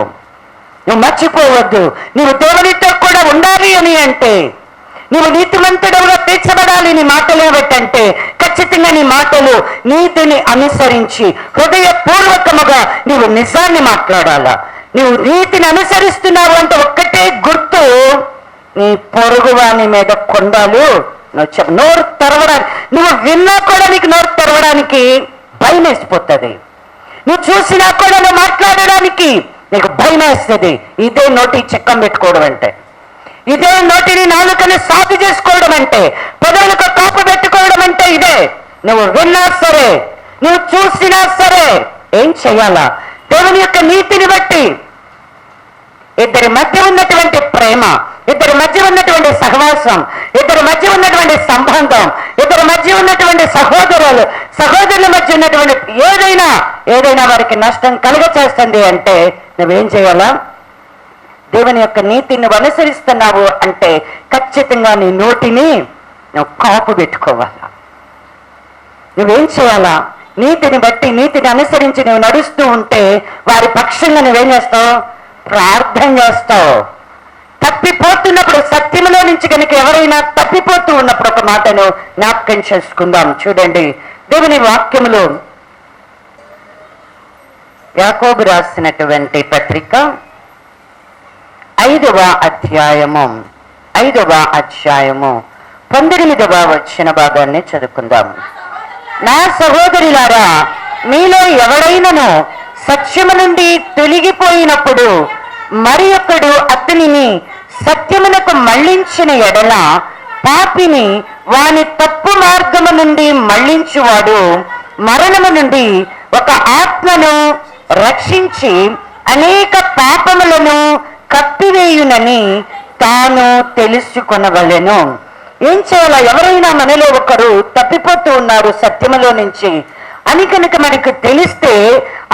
నీవు దేవునితో కూడా ఉండాలి అని అంటే, నువ్వు నీతిమంతుడుగా తీర్చబడాలి నీ మాటలు ఏమిటంటే, ఖచ్చితంగా నీ మాటలు నీతిని అనుసరించి హృదయపూర్వకముగా నీవు నిజాన్ని మాట్లాడాలా. నువ్వు నీతిని అనుసరిస్తున్నావు అంటే ఒక్కటే గుర్తు, నీ పొరుగువాని మీద కొండాలు నోరు తెరవడానికి, నువ్వు విన్నా కూడా నీకు నోరు తెరవడానికి భయం వేసిపోతుంది. నువ్వు చూసినా కూడా నువ్వు మాట్లాడడానికి నీకు భయం వేస్తుంది. ఇదే నోటి చెక్కం పెట్టుకోవడం అంటే, ఇదే నోటిని నాలుకని సాధి చేసుకోవడం అంటే, పొదలకు కాపు పెట్టుకోవడం అంటే ఇదే. నువ్వు విన్నా సరే, నువ్వు చూసినా సరే ఏం చెయ్యాలా? దేవుని యొక్క నీతిని బట్టి ఇద్దరి మధ్య ఉన్నటువంటి ప్రేమ, ఇద్దరి మధ్య ఉన్నటువంటి సహవాసం, ఇద్దరి మధ్య ఉన్నటువంటి సంబంధం, ఇద్దరి మధ్య ఉన్నటువంటి సహోదరుల మధ్య ఉన్నటువంటి ఏదైనా వారికి నష్టం కలుగచేస్తుంది అంటే నువ్వేం చేయాలా? దేవుని యొక్క నీతిని నువ్వు అనుసరిస్తున్నావు అంటే ఖచ్చితంగా నీ నోటిని నువ్వు కాపు పెట్టుకోవాలా. నువ్వేం చేయాలా? నీతిని బట్టి, నీతిని అనుసరించి నువ్వు నడుస్తూ ఉంటే వారి పక్షంగా నువ్వేం చేస్తావు? ప్రార్థన చేస్తావు. తప్పిపోతున్నప్పుడు, సత్యములో నుంచి కనుక ఎవరైనా తప్పిపోతూ ఉన్నప్పుడు ఒక మాటను జ్ఞాపకం చేసుకుందాం. చూడండి, దేవుని వాక్యములో యాకోబు రాసినటువంటి పత్రిక 5వ అధ్యాయము 19వ వచన భాగాన్ని చదువుకుందాం. నా సహోదరులారా, మీలో ఎవరైనను సత్యము నుండి తొలగిపోయినప్పుడు మరి ఒకడు అతనిని సత్యమునకు మళ్లించిన ఎడల పాపిని వాని తప్పు మార్గము నుండి మళ్లించువాడు మరణము నుండి ఒక ఆత్మను రక్షించి అనేక పాపములను కప్పివేయునని తాను తెలుసుకొనవలెను. ఏం చేయాలా? ఎవరైనా మనలో ఒకరు తప్పిపోతూ ఉన్నారు సత్యములో నుంచి అని కనుక మనకు తెలిస్తే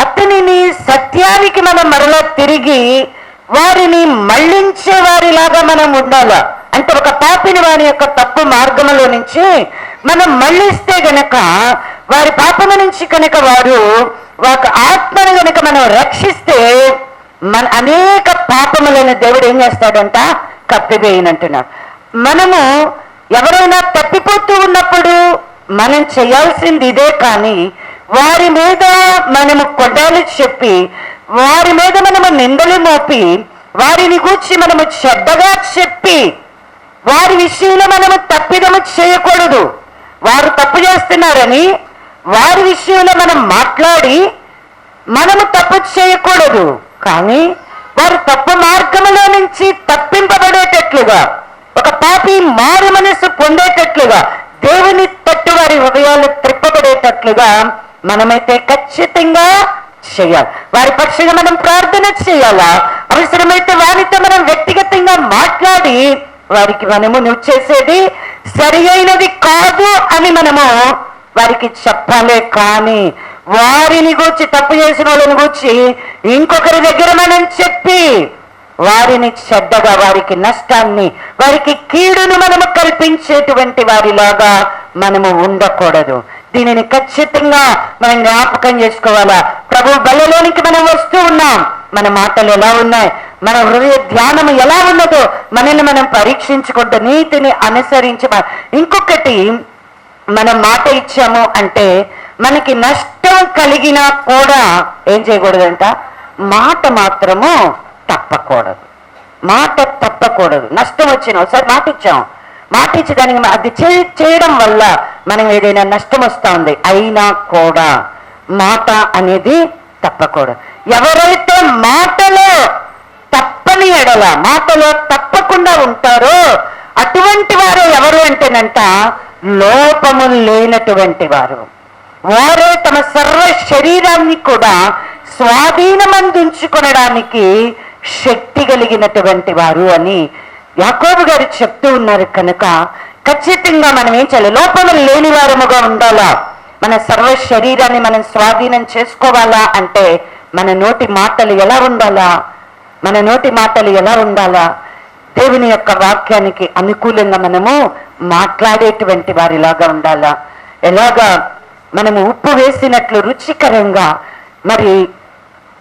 అతనిని సత్యానికి మనం మరలా తిరిగి వారిని మళ్ళించే వారిలాగా మనం ఉండాలా. అంటే ఒక పాపిని వారి యొక్క తప్పు మార్గంలో నుంచి మనం మళ్ళిస్తే గనక, వారి పాపము నుంచి కనుక వారు ఒక ఆత్మను గనక మనం రక్షిస్తే, మన అనేక పాపములను దేవుడు ఏం చేస్తాడంట? కప్పివేయనంటున్నాడు. మనము ఎవరైనా తప్పిపోతూ ఉన్నప్పుడు మనం చేయాల్సింది ఇదే. కానీ వారి మీద మనము కొడాలి చెప్పి, వారి మీద మనము నిందలు మోపి, వారిని గూర్చి మనము చెడ్డగా చెప్పి, వారి విషయంలో మనము తప్పిదము చేయకూడదు. వారు తప్పు చేస్తున్నారని వారి విషయంలో మనం మాట్లాడి మనము తప్పు చేయకూడదు. కానీ వారు తప్పు మార్గంలో నుంచి తప్పింపబడేటట్లుగా, ఒక పాపి మారు మనసు పొందేటట్లుగా, దేవుని తట్టు వారి హృదయాలు త్రిప్పబడేటట్లుగా మనమైతే ఖచ్చితంగా చేయాలి. వారి పక్షంగా మనం ప్రార్థన చేయాలా, అవసరమైతే వారితో మనం వ్యక్తిగతంగా మాట్లాడి వారికి మనము నువ్వు చేసేది సరి అయినది కాదు అని మనము వారికి చెప్పాలే. కానీ వారిని గూర్చి, తప్పు చేసిన వాళ్ళని గూర్చి ఇంకొకరి దగ్గర మనం చెప్పి వారిని చెడ్డగా, వారికి నష్టాన్ని, వారికి కీడును మనము కల్పించేటువంటి వారిలాగా మనము ఉండకూడదు. దీనిని ఖచ్చితంగా మనం జ్ఞాపకం చేసుకోవాలా. ప్రభు బలలోనికి మనం వస్తూ ఉన్నాం. మన మాటలు ఎలా ఉన్నాయి, మన హృదయ ధ్యానం ఎలా ఉన్నదో మనల్ని మనం పరీక్షించుకుంటూ నీతిని అనుసరించి, ఇంకొకటి మనం మాట ఇచ్చాము అంటే మనకి నష్టం కలిగినా కూడా ఏం చేయకూడదంట? మాట మాత్రము తప్పకూడదు. మాట తప్పకూడదు. నష్టం వచ్చిన ఒకసారి మాట ఇచ్చాం, మాట ఇచ్చి దానికి అది చేయడం వల్ల మనం ఏదైనా నష్టం వస్తూ ఉంది, అయినా కూడా మాట అనేది తప్పకూడదు. ఎవరైతే మాటలో తప్పని ఎడల, మాటలో తప్పకుండా ఉంటారో అటువంటి వారు ఎవరు అంటేనంట? లోపము లేనటువంటి వారు. వారే తమ సర్వ శరీరాన్ని కూడా స్వాధీనమందించుకొనడానికి శక్తి కలిగినటువంటి వారు అని యాకోబు గారు చెప్తూ ఉన్నారు. కనుక ఖచ్చితంగా మనం ఏం చేయాలి? లోపము లేని వారముగా ఉండాలా. మన సర్వ శరీరాన్ని మనం స్వాధీనం చేసుకోవాలా అంటే మన నోటి మాటలు ఎలా ఉండాలా? మన నోటి మాటలు ఎలా ఉండాలా? దేవుని యొక్క వాక్యానికి అనుకూలంగా మనము మాట్లాడేటువంటి వారిలాగా ఉండాలా. ఎలాగా మనము ఉప్పు వేసినట్లు రుచికరంగా, మరి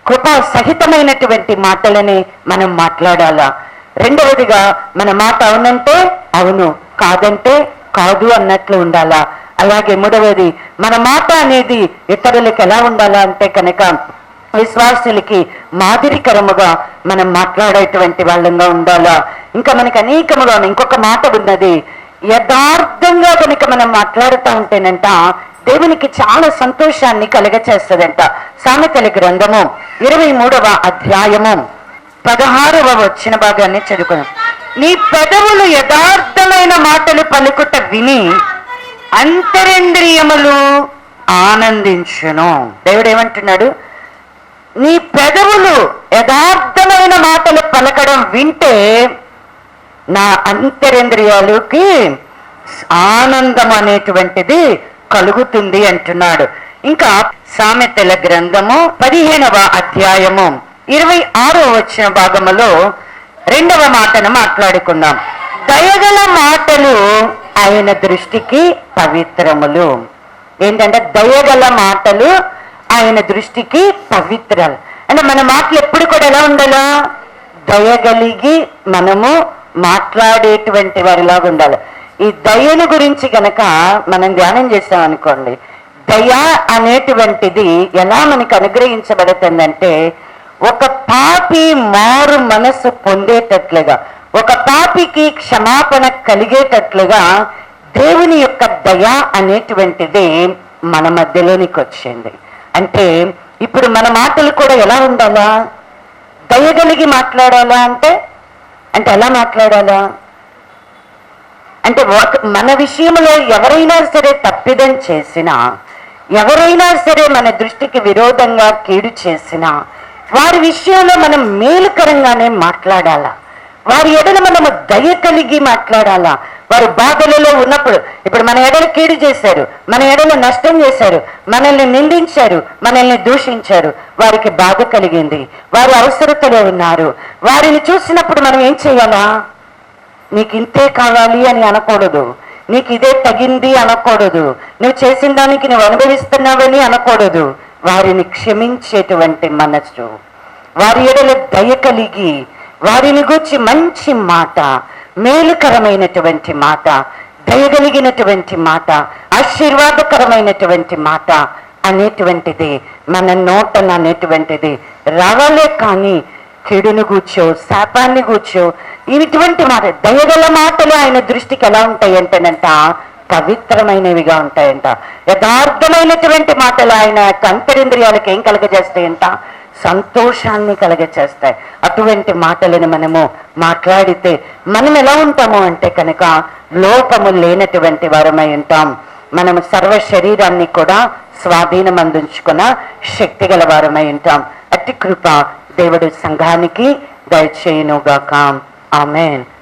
కృపా సహితమైనటువంటి మాటలని మనం మాట్లాడాలా. రెండవదిగా మన మాట అవునంటే అవును, కాదంటే కాదు అన్నట్లు ఉండాలా. అలాగే మూడవది మన మాట అనేది ఇతరులకు ఎలా ఉండాలా అంటే కనుక విశ్వాసులకి మాదిరికరముగా మనం మాట్లాడేటువంటి వాళ్ళంగా ఉండాలా. ఇంకా మనకి అనేకముగా ఇంకొక మాట ఉన్నది, యథార్థంగా కనుక మనం మాట్లాడుతూ ఉంటేనంట దేవునికి చాలా సంతోషాన్ని కలుగచేస్తుందంట. సామెతల గ్రంథము 23వ అధ్యాయము 16వ వచ్చిన భాగాన్ని చదువుకున్నాం. నీ పెదవులు యథార్థమైన మాటలు పలుకుట విని అంతరింద్రియములు ఆనందించును. దేవుడు ఏమంటున్నాడు? నీ పెదవులు యథార్థమైన మాటలు పలకడం వింటే నా అంతరింద్రియాలకి ఆనందం అనేటువంటిది కలుగుతుంది అంటున్నాడు. ఇంకా సామెతల గ్రంథము 15వ అధ్యాయము 26వ వచ్చిన భాగములో 2వ మాటను మాట్లాడుకుందాం. దయగల మాటలు ఆయన దృష్టికి పవిత్రములు. ఏంటంటే దయగల మాటలు ఆయన దృష్టికి పవిత్రాలు. అంటే మన మాటలు ఎప్పుడు కూడా ఎలా ఉండాలా? దయగలిగి మనము మాట్లాడేటువంటి వారిలాగా ఉండాలి. ఈ దయను గురించి గనక మనం ధ్యానం చేస్తాం అనుకోండి, దయ అనేటువంటిది ఎలా మనకు అనుగ్రహించబడుతుందంటే, ఒక పాపి మారు మనసు పొందేటట్లుగా, ఒక పాపికి క్షమాపణ కలిగేటట్లుగా దేవుని యొక్క దయ అనేటువంటిది మన మధ్యలోనికి వచ్చింది. అంటే ఇప్పుడు మన మాటలు కూడా ఎలా ఉండాలా? దయగలిగి మాట్లాడాలా. అంటే ఎలా మాట్లాడాలా? అంటే మన విషయంలో ఎవరైనా సరే తప్పిదం చేసినా, ఎవరైనా సరే మన దృష్టికి విరోధంగా కీడు చేసినా, వారి విషయంలో మనం మేలుకరంగానే మాట్లాడాలా. వారి ఎడల మనము దయ కలిగి మాట్లాడాలా. వారు బాధలలో ఉన్నప్పుడు, ఇప్పుడు మన ఎడలు కీడు చేశారు, మన ఎడలు నష్టం చేశారు, మనల్ని నిందించారు, మనల్ని దూషించారు, వారికి బాధ కలిగింది, వారు అవసరతలో ఉన్నారు. వారిని చూసినప్పుడు మనం ఏం చేయాలా? నీకు ఇంతే కావాలి అని అనకూడదు, నీకు ఇదే తగింది అనకూడదు, నువ్వు చేసిన దానికి నువ్వు అనుభవిస్తున్నావని అనకూడదు. వారిని క్షమించేటువంటి మనస్సు, వారి ఎడల దయ కలిగి వారిని గూర్చి మంచి మాట, మేలుకరమైనటువంటి మాట, దయగలిగినటువంటి మాట, ఆశీర్వాదకరమైనటువంటి మాట అనేటువంటిది మన నోటన అనేటువంటిది రావాలే. కానీ చెడును కూర్చో, శాపాన్ని కూర్చో, ఇటువంటి మాట, దయగల మాటలు ఆయన దృష్టికి ఎలా ఉంటాయంటేనంట పవిత్రమైనవిగా ఉంటాయంట. యథార్థమైనటువంటి మాటలు ఆయన అంతరింద్రియాలకు ఏం కలగజేస్తాయంట? సంతోషాన్ని కలగచేస్తాయి. అటువంటి మాటలను మనము మాట్లాడితే మనం ఎలా ఉంటాము అంటే కనుక లోపము లేనటువంటి వారమై ఉంటాం. మనము సర్వ శరీరాన్ని కూడా స్వాధీనం అందించుకున్న శక్తి గల వారమై ఉంటాం. అతి కృప దేవుడు సంఘానికి దయచేయునుగాక. ఆమేన్.